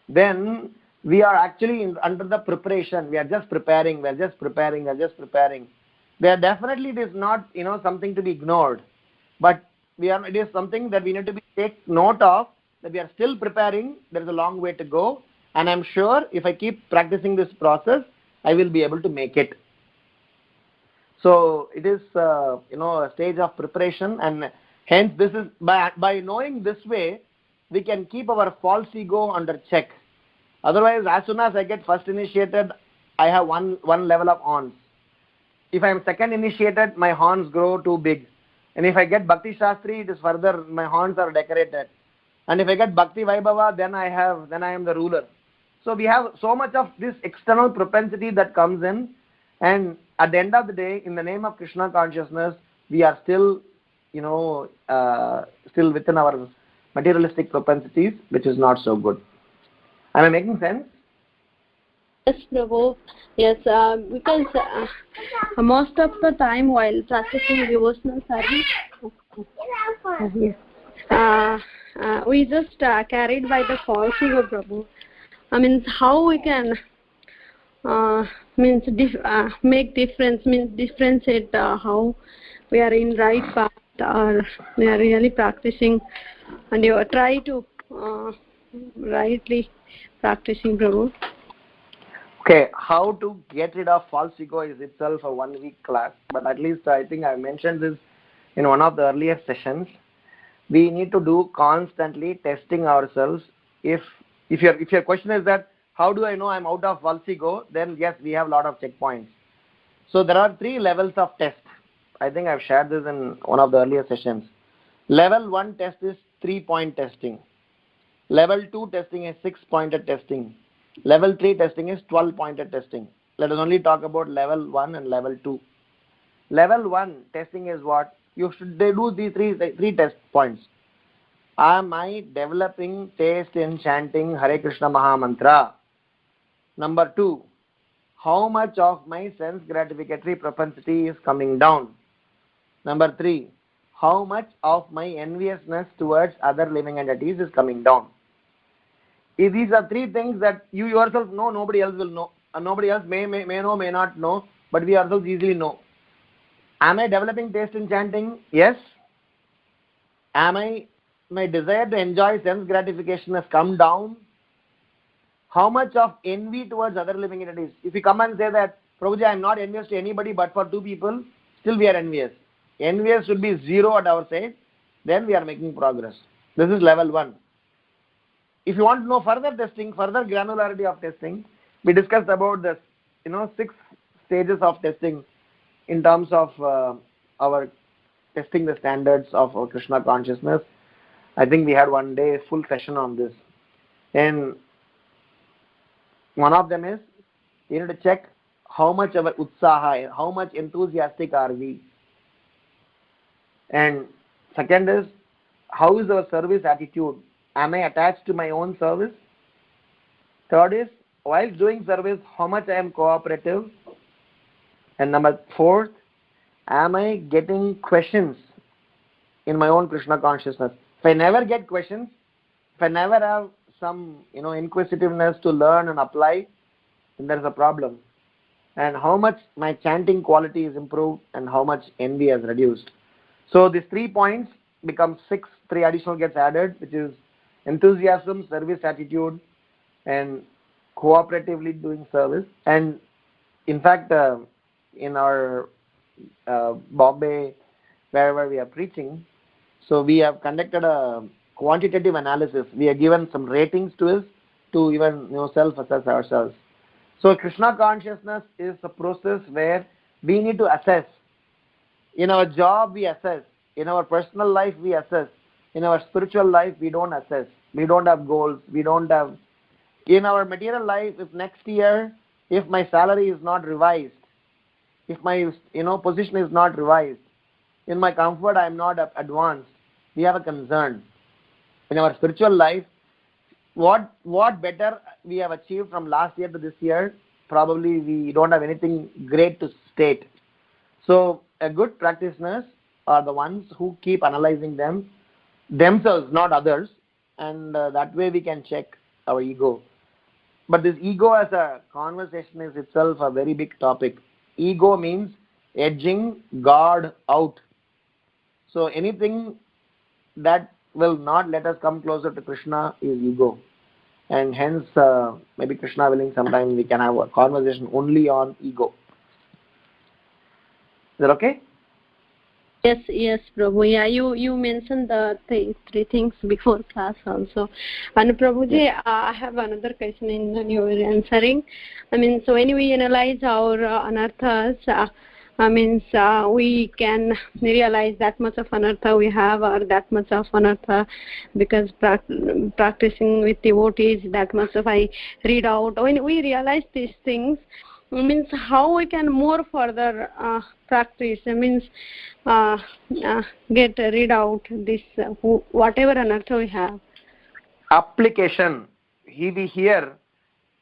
then we are actually under the preparation. We are just preparing. There definitely it is not something to be ignored, but it is something that we need to take note of, that we are still preparing. There is a long way to go, and I'm sure if I keep practicing this process, I will be able to make it. So it is a stage of preparation, and hence this is by knowing this way, we can keep our false ego under check. Otherwise, as soon as I get first initiated, I have one level of horns. If I am second initiated, my horns grow too big. And if I get Bhakti Shastri, it is further, my horns are decorated. And if I get Bhakti Vaibhava, then I am the ruler. So we have so much of this external propensity that comes in, and at the end of the day, in the name of Krishna consciousness, we are still, still within our materialistic propensities, which is not so good. Am I making sense? Yes, Prabhu. Yes, because most of the time while practicing devotional service, we just carried by the false ego, Prabhu. How we can make difference, differentiate how we are in right path are really practicing, and you try to rightly practicing, Prabhu. Okay, how to get rid of false ego is itself a 1 week class, but at least I think I mentioned this in one of the earlier sessions. We need to do constantly testing ourselves. If your question is that how do I know I'm out of false ego, then yes, we have a lot of checkpoints. So there are 3 levels of test. I think I've shared this in one of the earlier sessions. Level 1 test is 3-point testing. Level 2 testing is 6-pointed testing. Level 3 testing is 12-pointed testing. Let us only talk about level 1 and level 2. Level 1 testing is what? They do these three test points. Am I developing taste in chanting Hare Krishna Maha Mantra? Number 2, how much of my sense gratificatory propensity is coming down? Number 3, how much of my enviousness towards other living entities is coming down? If these are 3 things that you yourself know, nobody else will know. And nobody else may know, may not know, but we ourselves easily know. Am I developing taste in chanting? Yes. My desire to enjoy sense gratification has come down? How much of envy towards other living entities? If you come and say that, Prabhuji, I am not envious to anybody but for 2 people, still we are envious. Envious should be 0 at our side, then we are making progress. This is level 1. If you want to know further testing, further granularity of testing, we discussed about the 6 stages of testing in terms of our testing the standards of our Krishna consciousness. I think we had one day full session on this. And one of them is, you need to check how much our utsaha, how much enthusiastic are we. And second is, how is our service attitude? Am I attached to my own service? Third is, while doing service, how much I am cooperative? And number 4, am I getting questions in my own Krishna consciousness? If I never get questions, if I never have some inquisitiveness to learn and apply, then there is a problem. And how much my chanting quality is improved and how much envy has reduced. So these 3 points become 6, 3 additional gets added, which is enthusiasm, service attitude, and cooperatively doing service. And in fact, in our Bombay, wherever we are preaching, so we have conducted a quantitative analysis. We have given some ratings to us to even self-assess ourselves. So Krishna consciousness is a process where we need to assess. In our job we assess. In our personal life we assess. In our spiritual life we don't assess. We don't have goals. We don't have. In our material life, if next year, if my salary is not revised, if my position is not revised, in my comfort I am not advanced, we have a concern. In our spiritual life, what better we have achieved from last year to this year? Probably we don't have anything great to state. So a good practitioners are the ones who keep analyzing themselves, not others, and that way we can check our ego. But this ego as a conversation is itself a very big topic. Ego means edging God out. So anything that will not let us come closer to Krishna is ego. And hence, maybe Krishna willing, sometime we can have a conversation only on ego. Is that okay? Yes, Prabhu. Yeah, you mentioned the 3 things before class also. And Prabhuji, I have another question in your answering. So when we analyze our anarthas, we can realize that much of anartha we have, or that much of anartha because practicing with devotees, that much of I read out. When we realize these things, how we can more further practice, get rid out this whatever anartha we have. Application. We hear,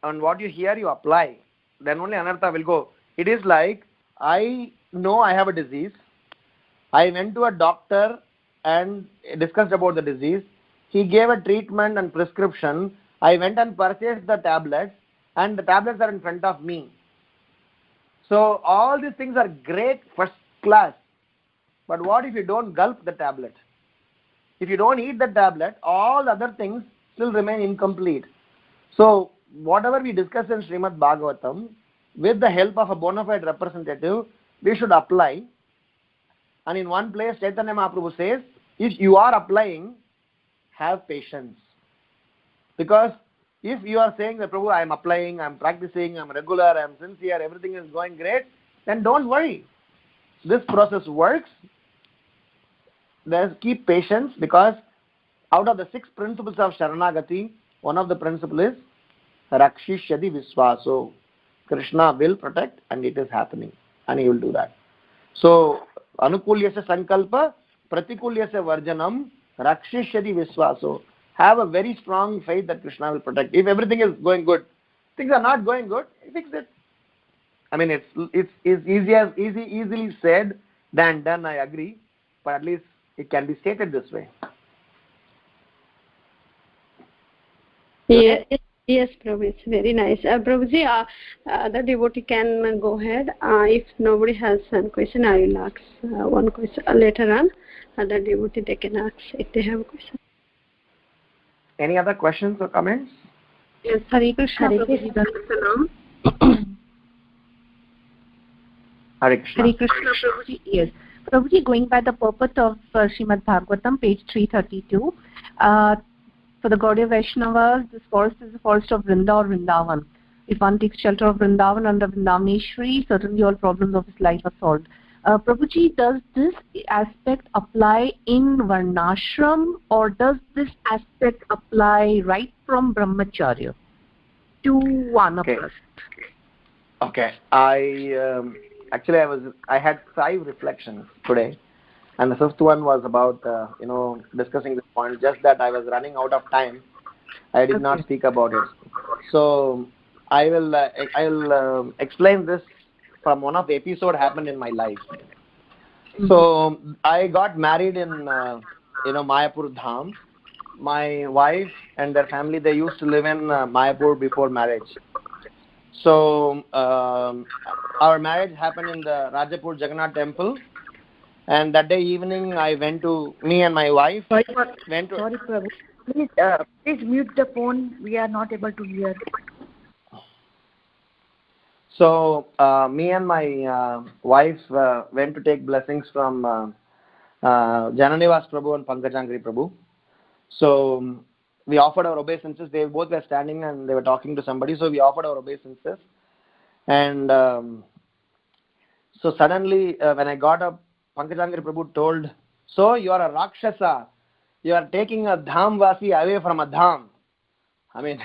and what you hear you apply. Then only anartha will go. It is like, I know I have a disease. I went to a doctor and discussed about the disease. He gave a treatment and prescription. I went and purchased the tablets, and the tablets are in front of me. So all these things are great, first class. But what if you don't gulp the tablet? If you don't eat the tablet, all the other things still remain incomplete. So, whatever we discuss in Srimad Bhagavatam, with the help of a bona fide representative, we should apply. And in one place, Chaitanya Mahaprabhu says, if you are applying, have patience. Because if you are saying that, Prabhu, I am applying, I am practicing, I am regular, I am sincere, everything is going great, then don't worry. This process works. Keep patience, because out of the 6 principles of Sharanagati, one of the principles is Rakshishyati Visvaso. Krishna will protect, and it is happening, and he will do that. So, Anukulyasya Sankalpa, Pratikulyasya Varjanam, Rakshishyati Visvaso. Have a very strong faith that Krishna will protect. If everything is going good, things are not going good, fix it. I mean, it's easily said than done, I agree, but at least it can be stated this way. Yes, Prabhu, it's very nice. Prabhuji, the devotee can go ahead. If nobody has one question, I will ask one question later on. The devotee, they can ask if they have a question. Any other questions or comments? Yes, Hare Krishna. Hare Krishna. Hare Krishna. Hare Krishna, Prabhuji. Yes. Prabhuji, going by the purport of Srimad Bhagavatam, page 332, for the Gaudiya Vaishnavas, this forest is the forest of Vrinda or Vrindavan. If one takes shelter of Vrindavan under Vrindavaneshwari, certainly all problems of his life are solved. Prabhuji, does this aspect apply in Varnashram, or does this aspect apply right from Brahmacharya to Vanaprastha? Okay. I had 5 reflections today, and the 5th one was about discussing this point. Just that I was running out of time, I did not speak about it. So I will explain this from one of the episode happened in my life. So I got married in Mayapur Dham. My wife and their family, they used to live in Mayapur before marriage. So our marriage happened in the Rajapur Jagannath temple, and that day evening me and my wife Sorry, Prabhu. Please mute the phone. We are not able to hear. So me and my wife went to take blessings from Jananivas Prabhu and Pankajangri Prabhu. So we offered our obeisances. They both were standing and they were talking to somebody. So we offered our obeisances. And so suddenly when I got up, Pankajangri Prabhu told, so you are a Rakshasa. You are taking a Dhamvasi away from a Dham. I mean,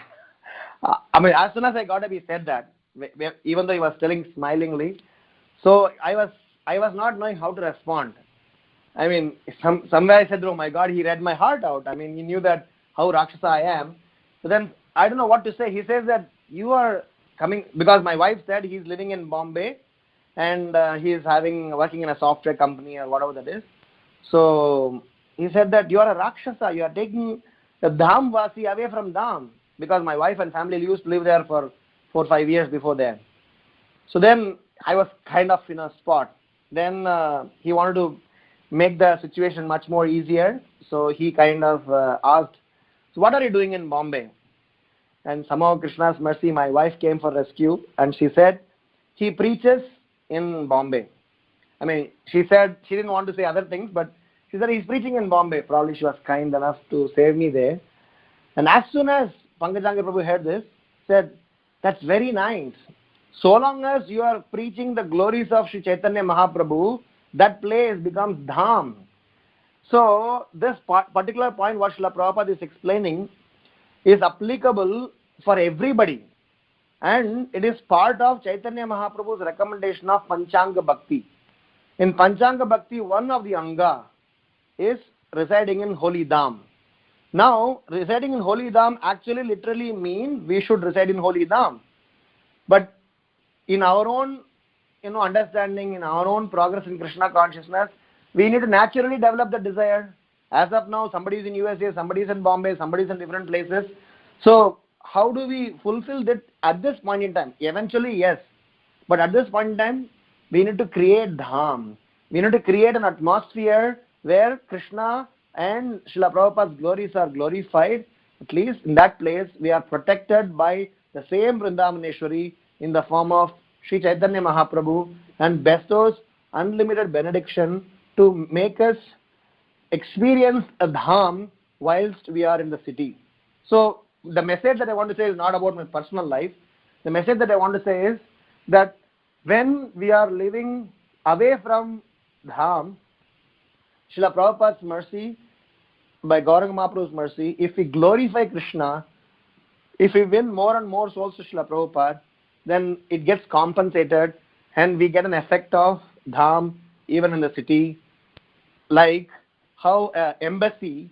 as soon as I got up, he said that. Even though he was telling smilingly. So I was not knowing how to respond. I mean, somewhere I said, oh my God, he read my heart out. I mean, he knew that how Rakshasa I am. So then I don't know what to say. He says that you are coming, because my wife said he's living in Bombay and he is working in a software company or whatever that is. So he said that you are a Rakshasa. You are taking the Dhamvasi away from Dham, because my wife and family used to live there for 4 or 5 years before that. So then I was kind of in a spot. Then he wanted to make the situation much more easier. So he kind of asked, so what are you doing in Bombay? And somehow Krishna's mercy, my wife came for rescue, and she said, he preaches in Bombay. I mean, she said she didn't want to say other things, but she said he's preaching in Bombay. Probably she was kind enough to save me there. And as soon as Pankajangri Prabhu heard this, said, that's very nice. So long as you are preaching the glories of Sri Chaitanya Mahaprabhu, that place becomes Dham. So this particular point what Srila Prabhupada is explaining is applicable for everybody. And it is part of Chaitanya Mahaprabhu's recommendation of Panchanga Bhakti. In Panchanga Bhakti, one of the Anga is residing in Holy Dham. Now, residing in Holy Dham actually literally means we should reside in Holy Dham. But in our own understanding, in our own progress in Krishna consciousness, we need to naturally develop the desire. As of now, somebody is in USA, somebody is in Bombay, somebody is in different places. So, how do we fulfill that at this point in time? Eventually, yes. But at this point in time, we need to create Dham. We need to create an atmosphere where Krishna and Srila Prabhupada's glories are glorified. At least in that place, we are protected by the same Vrindavaneshwari in the form of Sri Chaitanya Mahaprabhu, and bestows unlimited benediction to make us experience a dham whilst we are in the city. So the message that I want to say is not about my personal life. The message that I want to say is that when we are living away from dham, Srila Prabhupada's mercy, by Gauranga Mahaprabhu's mercy, if we glorify Krishna, if we win more and more souls to Srila Prabhupada, then it gets compensated and we get an effect of dham even in the city. Like how an embassy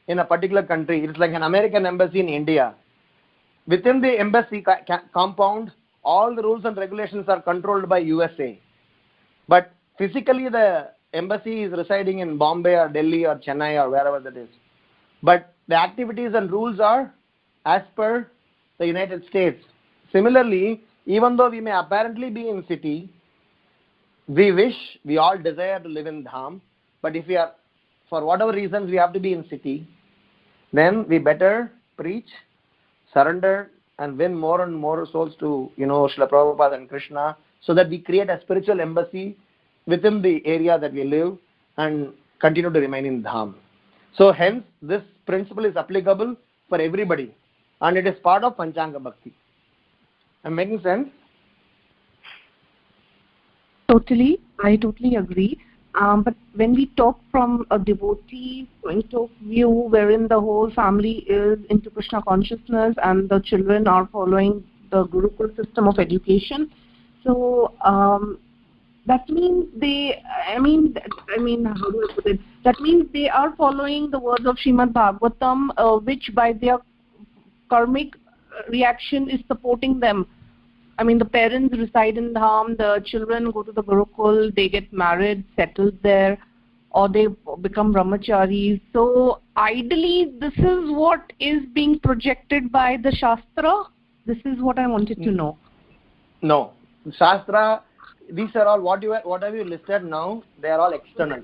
in a particular country, it's like an American embassy in India. Within the embassy compound, all the rules and regulations are controlled by USA. But physically the embassy is residing in Bombay or Delhi or Chennai or wherever that is. But the activities and rules are as per the United States. Similarly, even though we may apparently be in city, we all desire to live in dham, but if we are, for whatever reasons we have to be in city, then we better preach, surrender, and win more and more souls to, Srila Prabhupada and Krishna, so that we create a spiritual embassy within the area that we live and continue to remain in dham. So hence, this principle is applicable for everybody, and it is part of Panchanga Bhakti. Am I making sense? Totally, I totally agree. But when we talk from a devotee point of view, wherein the whole family is into Krishna consciousness and the children are following the Gurukul system of education, so that means how do I put it? That means they are following the words of Srimad Bhagavatam, which by their karmic reaction is supporting them. I mean, the parents reside in Dham, the children go to the Gurukul, they get married, settled there, or they become brahmacharis. So, ideally, this is what is being projected by the Shastra? This is what I wanted to know. No. Shastra, these are all, what have you listed now, they are all external.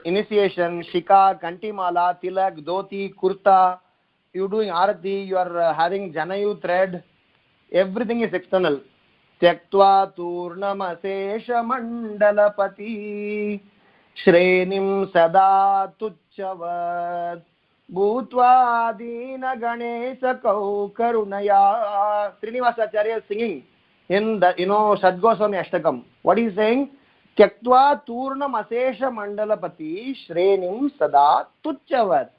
Initiation, shika, kantimala, tilak, dhoti, kurta, you doing arati, you are having janayu thread, everything is external. Tyaktva turnamashesha mandalapati shrenim sada tuchavad bhutva dina ganesha kau karunaya. Srinivasacharya is singing in the Sadgoswami Ashtakam. What is he saying? Tyaktva turnamashesha mandalapati shrenim sada tuchavad.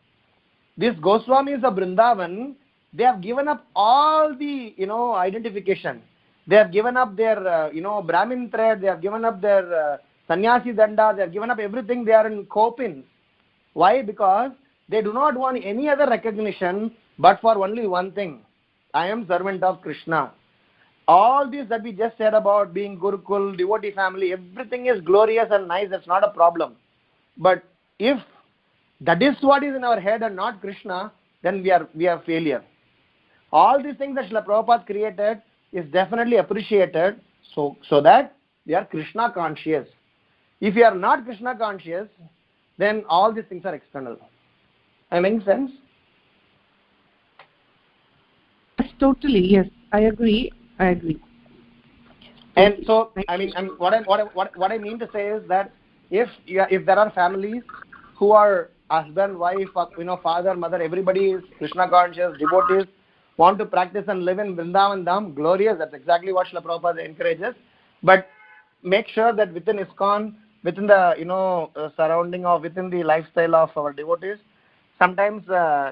These Goswamis of Vrindavan, they have given up all the, identification. They have given up their, Brahmin thread, they have given up their sannyasi danda, they have given up everything, they are in copins. Why? Because they do not want any other recognition but for only one thing. I am servant of Krishna. All this that we just said about being Gurukul, devotee family, everything is glorious and nice, that's not a problem. But if that is what is in our head and not Krishna, then we are failure. All these things that Srila Prabhupada created is definitely appreciated so that we are Krishna conscious. If you are not Krishna conscious, then all these things are external. Am I making sense? Yes, totally, yes. I agree. And so, what I mean to say is that if there are families who are husband, wife, father, mother, everybody is Krishna conscious, devotees, want to practice and live in Vrindavan Dham, glorious, that's exactly what Srila Prabhupada encourages. But make sure that within ISKCON, within the surrounding of, within the lifestyle of our devotees, sometimes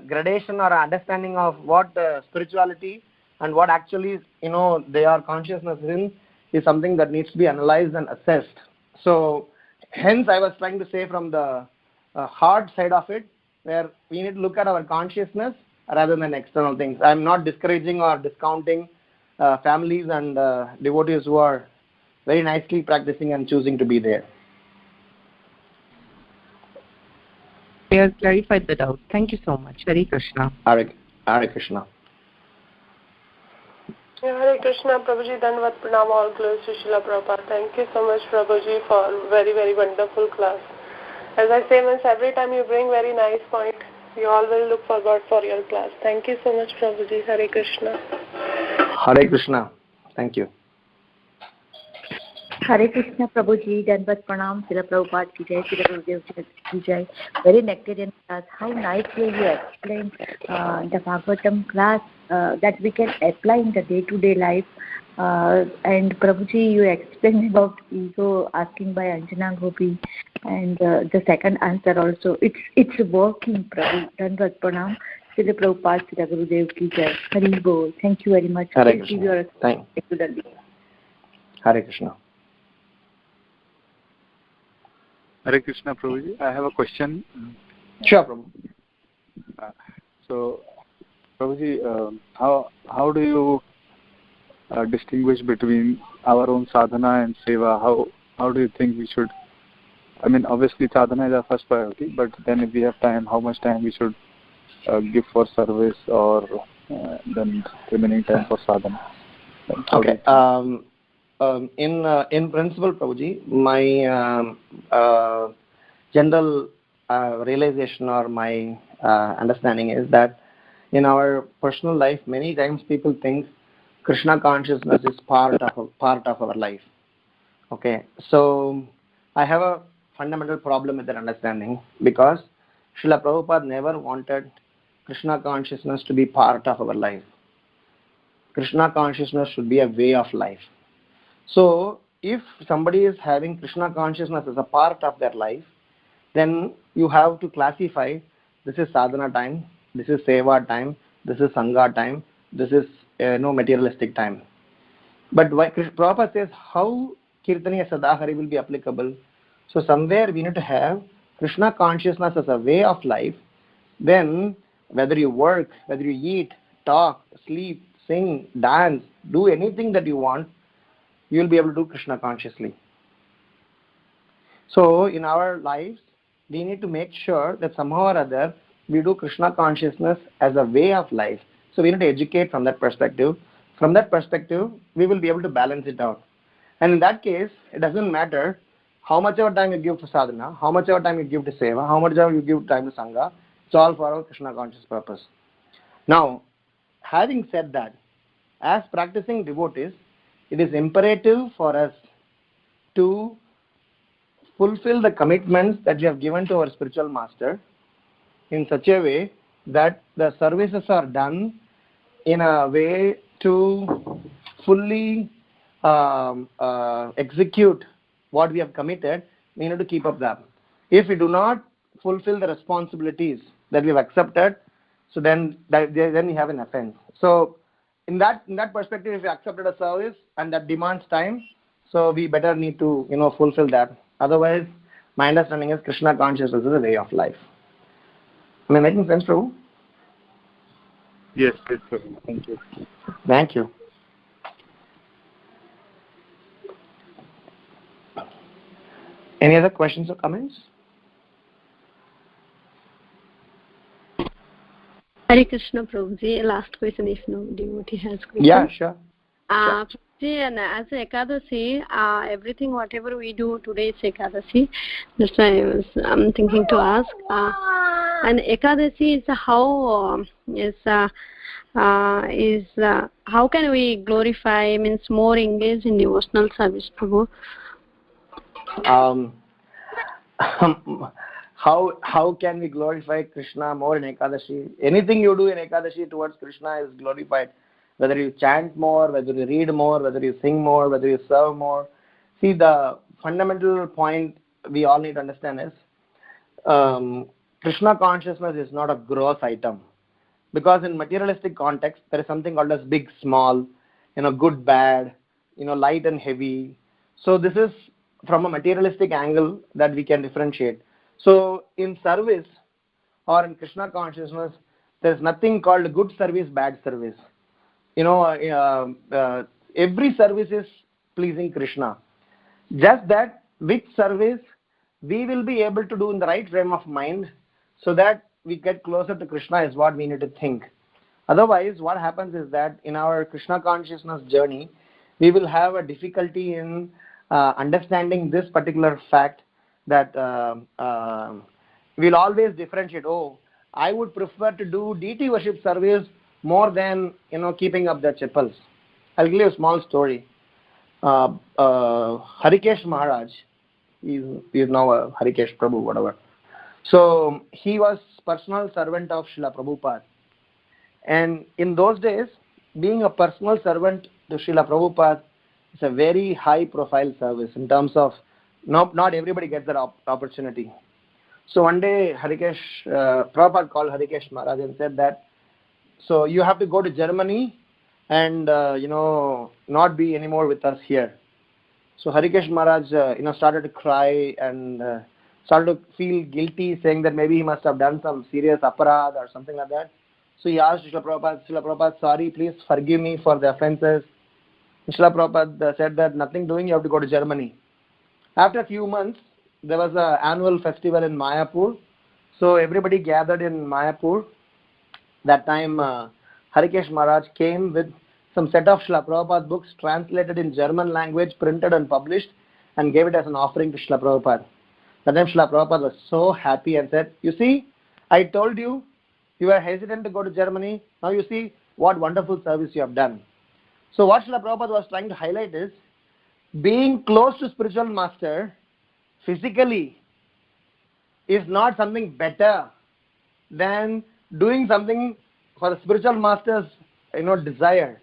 gradation or understanding of what spirituality and what actually, they are consciousness in is something that needs to be analyzed and assessed. So, hence I was trying to say from the hard side of it, where we need to look at our consciousness rather than external things. I am not discouraging or discounting families and devotees who are very nicely practicing and choosing to be there. We have clarified the doubt. Thank you so much. Hare Krishna. Hare Krishna. Hare Krishna, Prabhuji, Dandavat Pranam, all glories to Srila Prabhupada. Thank you so much, Prabhuji, for very, very wonderful class. As I say, means every time you bring very nice point, we all will look forward for your class. Thank you so much, Prabhuji. Hare Krishna. Hare Krishna. Thank you. Hare Krishna, Prabhuji, Dandavat Pranam, Srila Prabhupada Ki Jai, Srila Gurudev Ki Jai. Very nectarian class. How nicely you explained the Bhagavatam class that we can apply in the day-to-day life. And Prabhuji, you explained about ego asking by Anjana Gopi, and the second answer also. It's working, Prabhu. Dandavat Pranam, Srila Prabhupada, Srila Gurudev Ki Jai. Hari Bol. Thank you very much. Hare Krishna. Thank you. Hare Krishna. Hare Krishna, Prabhuji. I have a question. Sure, Prabhu. So, Prabhuji, how do you distinguish between our own sadhana and seva? How do you think we should? I mean, obviously sadhana is our first priority, but then if we have time, how much time we should give for service, or then remaining time for sadhana? Okay. In principle, Prabhuji, my general realization or my understanding is that in our personal life, many times people think Krishna consciousness is part of our life. Okay, so I have a fundamental problem with that understanding, because Srila Prabhupada never wanted Krishna consciousness to be part of our life. Krishna consciousness should be a way of life. So if somebody is having Krishna consciousness as a part of their life, then you have to classify: this is sadhana time, this is seva time, this is sangha time, this is materialistic time. But why Prabhupada says how Kirtaniya Sadahari will be applicable? So somewhere we need to have Krishna consciousness as a way of life. Then whether you work, whether you eat, talk, sleep, sing, dance, do anything that you want, you will be able to do Krishna consciously. So in our lives, we need to make sure that somehow or other we do Krishna consciousness as a way of life. So we need to educate from that perspective. From that perspective, we will be able to balance it out. And in that case, it doesn't matter how much of time you give to sadhana, how much of time you give to seva, how much of you give time to sangha. It's all for our Krishna conscious purpose. Now, having said that, as practicing devotees, it is imperative for us to fulfill the commitments that we have given to our spiritual master in such a way that the services are done in a way to fully execute what we have committed. We need to keep up that. If we do not fulfill the responsibilities that we have accepted, so then we have an offense. So in that perspective, if we accepted a service and that demands time, so we better need to fulfill that. Otherwise, my understanding is Krishna consciousness is a way of life. Am I making sense, Prabhu? Yes, Prabhu. Thank you. Thank you. Any other questions or comments? Hare Krishna, Prabhuji. Last question, if no devotee has question. Yeah, sure. Prabhuji, and as Ekadasi, everything whatever we do today is Ekadasi. That's why I'm thinking to ask. And Ekadasi is how can we glorify? Means more engaged in devotional service, Prabhu. How can we glorify Krishna more in Ekadashi? Anything you do in Ekadashi towards Krishna is glorified. Whether you chant more, whether you read more, whether you sing more, whether you serve more. See, the fundamental point we all need to understand is Krishna consciousness is not a gross item. Because in materialistic context, there is something called as big, small, good, bad, light and heavy. So this is from a materialistic angle that we can differentiate. So in service or in Krishna consciousness, there is nothing called good service, bad service. Every service is pleasing Krishna. Just that which service we will be able to do in the right frame of mind so that we get closer to Krishna is what we need to think. Otherwise, what happens is that in our Krishna consciousness journey, we will have a difficulty in understanding this particular fact that we'll always differentiate. Oh, I would prefer to do deity worship service more than keeping up the chapels. I'll give you a small story. Harikesh Maharaj, he's now a Harikesh Prabhu, whatever. So he was personal servant of Srila Prabhupada. And in those days, being a personal servant to Srila Prabhupada is a very high profile service in terms of not everybody gets that opportunity. So one day Prabhupada called Harikesh Maharaj and said that, so you have to go to Germany and not be anymore with us here. So Harikesh Maharaj started to cry and started to feel guilty, saying that maybe he must have done some serious aparad or something like that. So he asked Srila Prabhupada, sorry, please forgive me for the offenses. Srila Prabhupada said that nothing doing, you have to go to Germany. After a few months, there was an annual festival in Mayapur. So everybody gathered in Mayapur. That time Harikesh Maharaj came with some set of Srila Prabhupada books translated in German language, printed and published, and gave it as an offering to Srila Prabhupada. That time Srila Prabhupada was so happy and said, you see, I told you, you were hesitant to go to Germany. Now you see what wonderful service you have done. So what Srila Prabhupada was trying to highlight is, being close to spiritual master physically is not something better than doing something for the spiritual master's desire.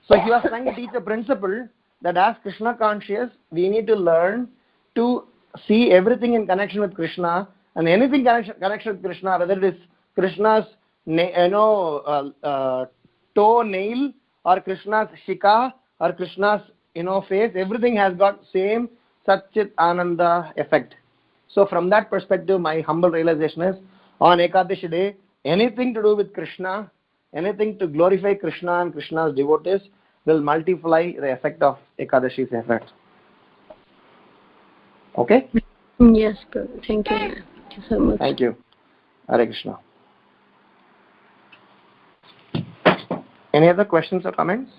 So he was trying to teach a principle that as Krishna conscious, we need to learn to see everything in connection with Krishna, and anything connection with Krishna, whether it is Krishna's toe nail or Krishna's shika or Krishna's face, everything has got same Satchit Ananda effect. So from that perspective, my humble realization is, on Ekadashi day, anything to do with Krishna, anything to glorify Krishna and Krishna's devotees will multiply the effect of Ekadashi's effect. Okay? Yes, Prabhu. Thank you. Thank you so much. Thank you. Hare Krishna. Any other questions or comments?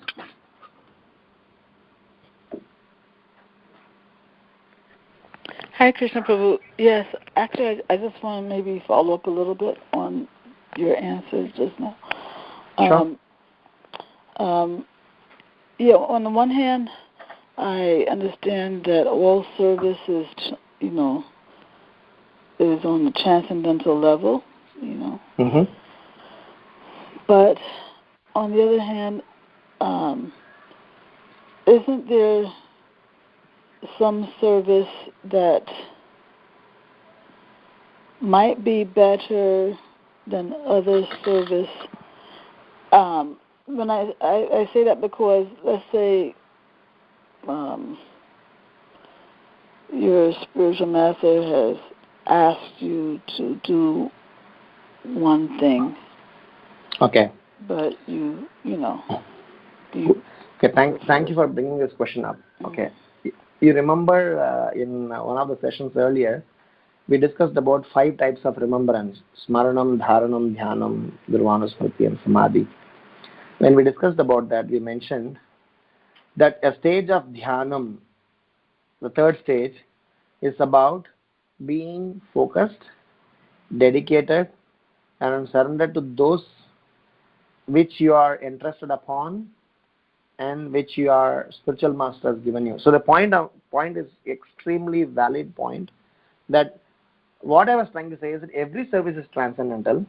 Hi, Krishna Prabhu. Yes, actually, I just want to maybe follow up a little bit on your answers just now. Sure. On the one hand, I understand that all service is, is on the transcendental level, Mm-hmm. But on the other hand, isn't there some service that might be better than other service? When I say that because, let's say, your spiritual master has asked you to do one thing. Okay. But you Okay, thank you for bringing this question up. Okay. You remember in one of the sessions earlier, we discussed about 5 types of remembrance: Smaranam, Dharanam, Dhyanam, Durvanusmriti, and Samadhi. When we discussed about that, we mentioned that a stage of Dhyanam, the third stage, is about being focused, dedicated, and surrendered to those which you are interested upon and which your spiritual master has given you. So the point is extremely valid point, that what I was trying to say is that every service is transcendental.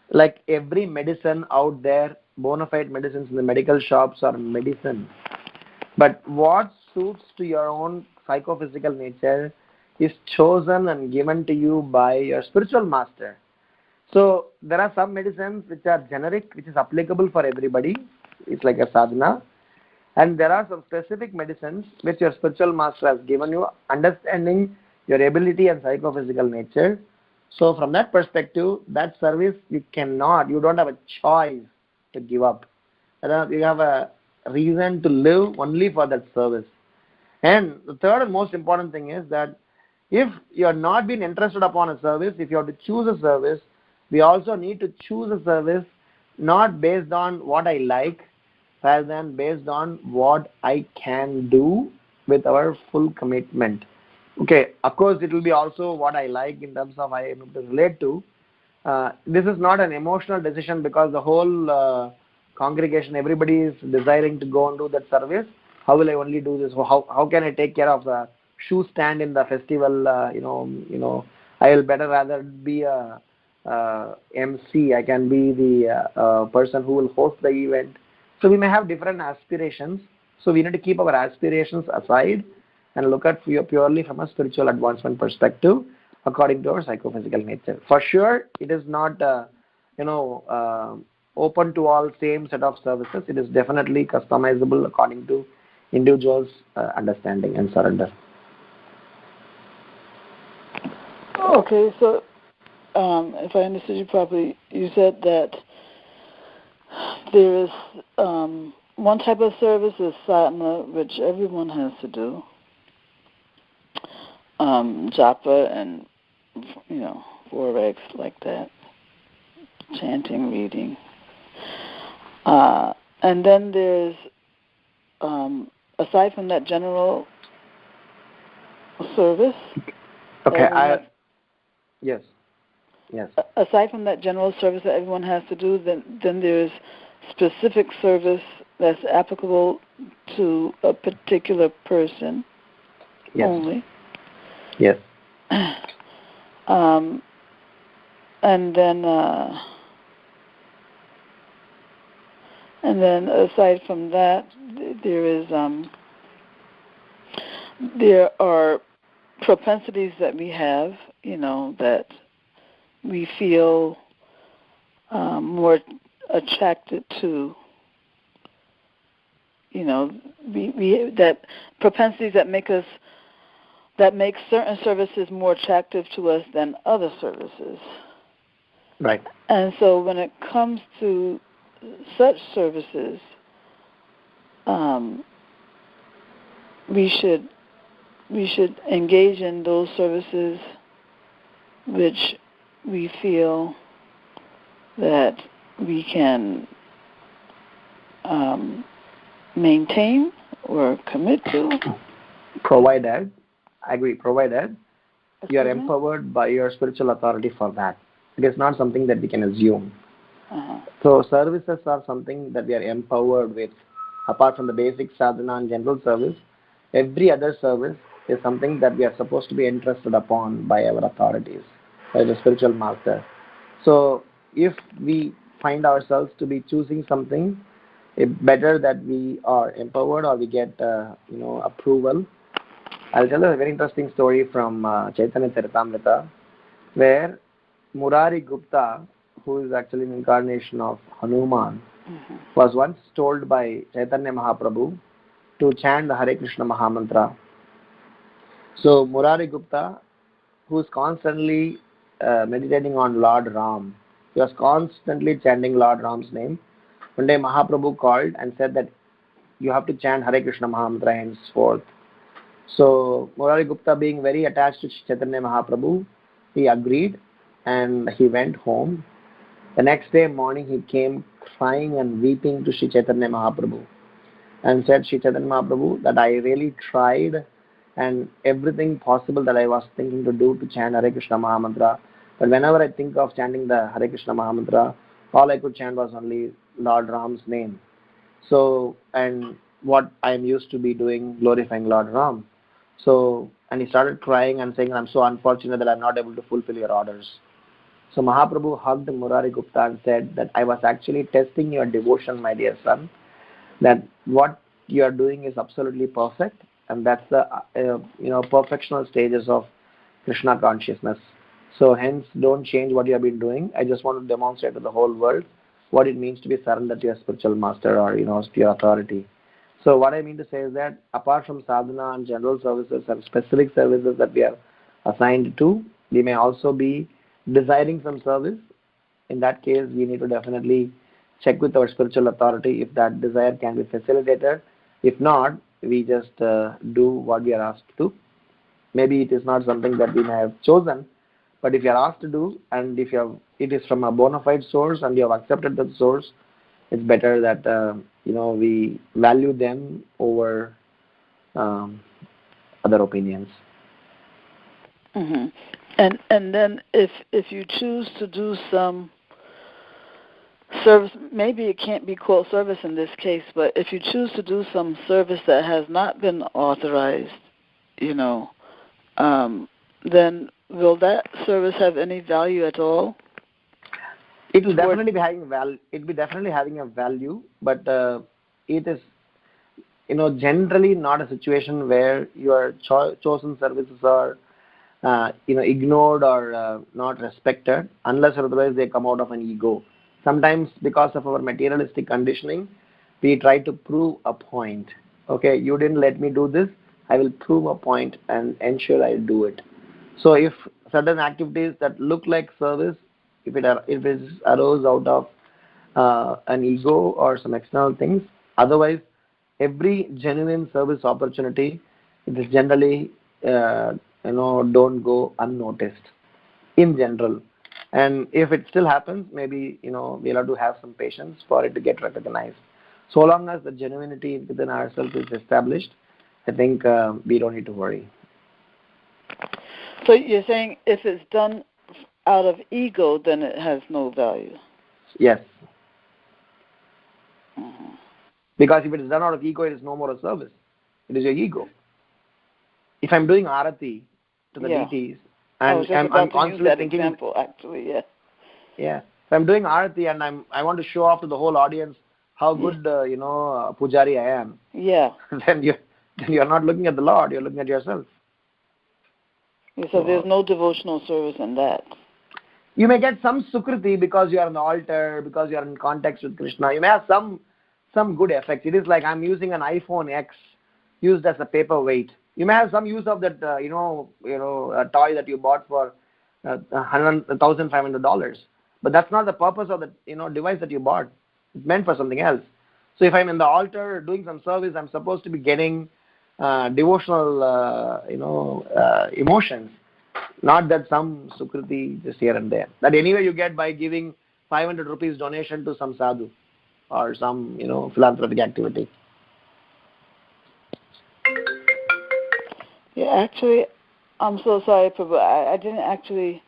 Like every medicine out there, bona fide medicines in the medical shops are medicine. But what suits to your own psychophysical nature is chosen and given to you by your spiritual master. So there are some medicines which are generic, which is applicable for everybody. It's like a sadhana. And there are some specific medicines which your spiritual master has given you, understanding your ability and psychophysical nature. So from that perspective, that service you don't have a choice to give up. You have a reason to live only for that service. And the third and most important thing is that if you are not being interested upon a service, if you have to choose a service, we also need to choose a service not based on what I like, rather than based on what I can do with our full commitment. Okay, of course, it will be also what I like in terms of I am able to relate to. This is not an emotional decision because the whole congregation, everybody is desiring to go and do that service. How will I only do this? How can I take care of the shoe stand in the festival? I will better rather be a MC. I can be the person who will host the event. So we may have different aspirations. So we need to keep our aspirations aside and look at purely from a spiritual advancement perspective according to our psychophysical nature. For sure, it is not open to all same set of services. It is definitely customizable according to individuals' understanding and surrender. Okay, so if I understood you properly, you said that there is one type of service is sadhana, which everyone has to do. Japa and, forex like that, chanting, reading. And then there's, aside from that general service. Okay, yes. Aside from that general service that everyone has to do, then there's specific service that's applicable to a particular person only. Yes. And then aside from that, there are propensities that we have, that we feel more attracted to, we that propensities that make certain services more attractive to us than other services. Right. And so when it comes to such services, we should engage in those services which we feel that we can maintain or commit to. Provided you are empowered by your spiritual authority for that. It is not something that we can assume. So services are something that we are empowered with. Apart from the basic sadhana and general service, every other service is something that we are supposed to be entrusted upon by our authorities, by the spiritual master. So if we find ourselves to be choosing something, it's better that we are empowered or we get approval. I'll tell you a very interesting story from Chaitanya Charitamrita, where Murari Gupta, who is actually an incarnation of Hanuman, was once told by Chaitanya Mahaprabhu to chant the Hare Krishna Mahamantra. So Murari Gupta, who is constantly meditating on Lord Ram, he was constantly chanting Lord Ram's name. One day Mahaprabhu called and said that you have to chant Hare Krishna Mahamantra henceforth. So Murari Gupta, being very attached to Chaitanya Mahaprabhu, he agreed and he went home. The next day morning he came crying and weeping to Sri Chaitanya Mahaprabhu and said, Sri Chaitanya Mahaprabhu, that I really tried and everything possible that I was thinking to do to chant Hare Krishna Mahamantra, but whenever I think of chanting the Hare Krishna Mahamantra, all I could chant was only Lord Ram's name. So, and what I am used to be doing, glorifying Lord Ram. So, and he started crying and saying, I'm so unfortunate that I'm not able to fulfill your orders. So Mahaprabhu hugged Murari Gupta and said that I was actually testing your devotion, my dear son, that what you are doing is absolutely perfect, and that's the perfectional stages of Krishna consciousness. So hence, don't change what you have been doing. I just want to demonstrate to the whole world what it means to be surrendered to your spiritual master or to your authority. So what I mean to say is that apart from sadhana and general services and specific services that we are assigned to, we may also be desiring some service. In that case, we need to definitely check with our spiritual authority if that desire can be facilitated. If not, we just do what we are asked to. Maybe it is not something that we may have chosen, But if you are asked to do, and if it is from a bona fide source and you have accepted that source, it's better that we value them over other opinions. Mm-hmm. And then if you choose to do some service, maybe it can't be called service in this case, but if you choose to do some service that has not been authorized, then will that service have any value at all? It will definitely be having value. It will be definitely having a value, but it is generally not a situation where your chosen services are ignored or not respected, unless or otherwise they come out of an ego. Sometimes because of our materialistic conditioning, we try to prove a point. Okay, you didn't let me do this, I will prove a point and ensure I do it. So if certain activities that look like service, if it arose out of an ego or some external things, otherwise every genuine service opportunity, it is generally don't go unnoticed in general. And if it still happens, maybe we'll have to have some patience for it to get recognized. So long as the genuinity within ourselves is established, I think we don't need to worry. So you're saying if it's done out of ego, then it has no value? Yes. Mm-hmm. Because if it is done out of ego, it is no more a service. It is your ego. If I'm doing arati to the deities, and I'm constantly thinking, example, actually, yeah. Yeah. If I'm doing arati and I want to show off to the whole audience how good pujari I am. Yeah. Then you're not looking at the Lord. You're looking at yourself. Yeah, so there's no devotional service in that. You may get some sukriti because you are on the altar, because you are in context with Krishna. You may have some good effect. It is like I'm using an iPhone X used as a paperweight. You may have some use of that, a toy that you bought for $1,500. But that's not the purpose of the device that you bought. It's meant for something else. So if I'm in the altar doing some service, I'm supposed to be getting devotional, emotions, not that some sukriti just here and there. That anyway you get by giving 500 rupees donation to some sadhu or some philanthropic activity. Yeah, actually, I'm so sorry, Prabhu. I didn't actually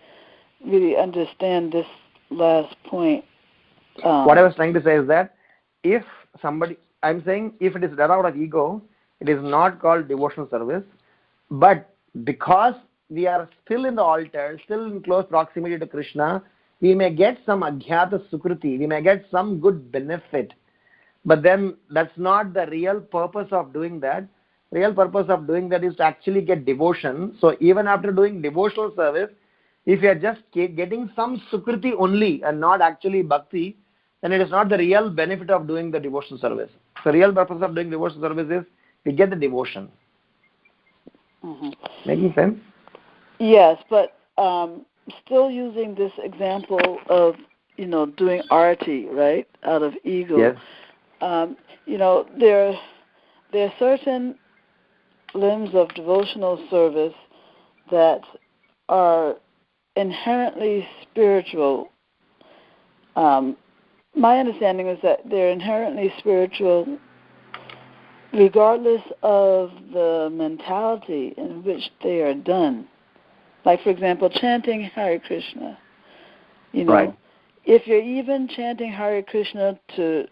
really understand this last point. What I was trying to say is that I'm saying if it is done out of ego, it is not called devotional service. But because we are still in the altar, still in close proximity to Krishna, we may get some aghyata sukriti, we may get some good benefit. But then that's not the real purpose of doing that. Real purpose of doing that is to actually get devotion. So even after doing devotional service, if you are just getting some sukriti only and not actually bhakti, then it is not the real benefit of doing the devotional service. The real purpose of doing devotional service is we get the devotion. Mm-hmm. Making sense? Yes, but still using this example of doing arati, right, out of ego. Yes. There are certain limbs of devotional service that are inherently spiritual. My understanding is that they're inherently spiritual regardless of the mentality in which they are done. Like, for example, chanting Hare Krishna. Right. If you're even chanting Hare Krishna to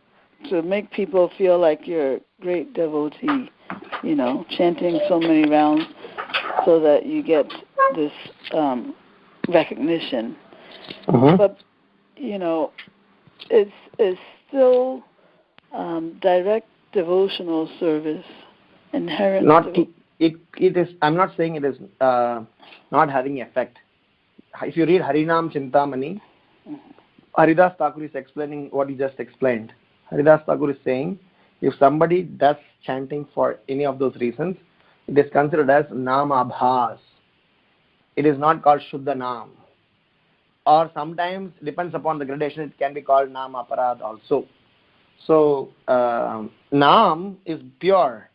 make people feel like you're a great devotee, chanting so many rounds so that you get this recognition. Mm-hmm. But, it's still direct devotional service, inherent. It is. I'm not saying it is not having effect. If you read Harinam Chintamani, Haridas Thakur is explaining what he just explained. Haridas Thakur is saying, if somebody does chanting for any of those reasons, it is considered as Namabhas. It is not called Shuddha Nam. Or sometimes, depends upon the gradation, it can be called Nam Aparad also. So, Nam is pure.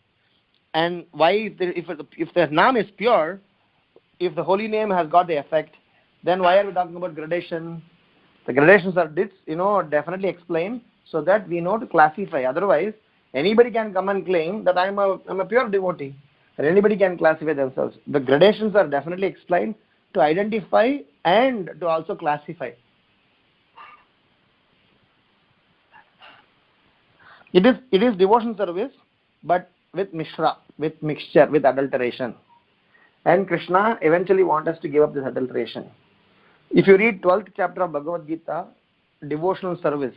And why, if the Nam is pure, if the holy name has got the effect, then why are we talking about gradation? The gradations are definitely explained so that we know to classify. Otherwise, anybody can come and claim that I'm a pure devotee, and anybody can classify themselves. The gradations are definitely explained to identify and to also classify. It is devotion service, but with mishra, with mixture, with adulteration. And Krishna eventually wants us to give up this adulteration. If you read 12th chapter of Bhagavad Gita, devotional service,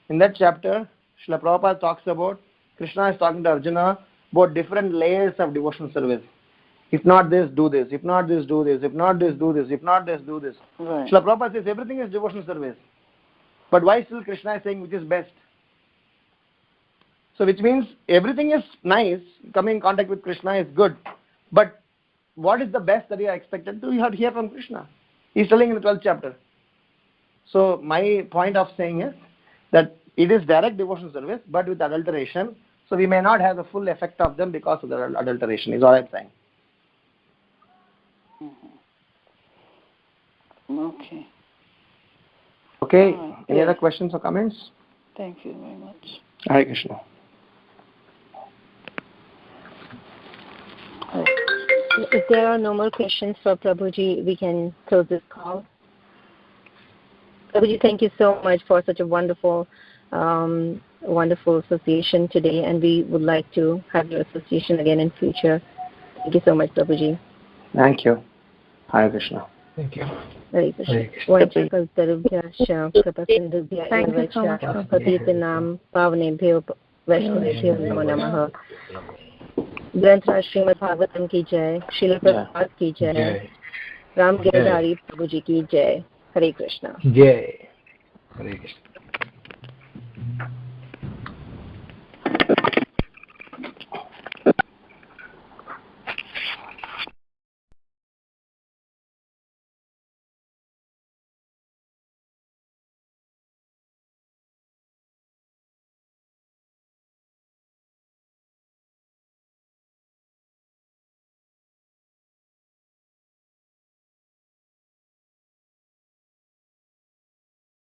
in that chapter, Srila Prabhupada talks about, Krishna is talking to Arjuna about different layers of devotional service. If not this, do this. If not this, do this. If not this, do this. If not this, do this. Right. Srila Prabhupada says everything is devotional service. But why still Krishna is saying which is best? So which means everything is nice, coming in contact with Krishna is good. But what is the best that you are expected to hear from Krishna? He is telling in the 12th chapter. So my point of saying is that it is direct devotional service, but with adulteration. So we may not have the full effect of them because of the adulteration, is all I am saying. Okay. Okay. Right. Any Yes. other questions or comments? Thank you very much. Hare Krishna. If there are no more questions for Prabhuji, we can close this call. Prabhuji, thank you so much for such a wonderful association today, and we would like to have your association again in future. Thank you so much, Prabhuji. Thank you. Hare Krishna. Thank you. Hare Krishna. Hare Krishna. Vaichakaltarubhyascha kripasindhubhya Thank you so much, evacha Prabhuji. patitanam pavnebhyo vaishnavebhyo namo नमः। ग्रंथ राज श्रीमद् भागवतम की जय, श्रील प्रभुपाद की जय, राम गिरधारी प्रभु जी की जय। हरे कृष्णा। जय हरे कृष्ण।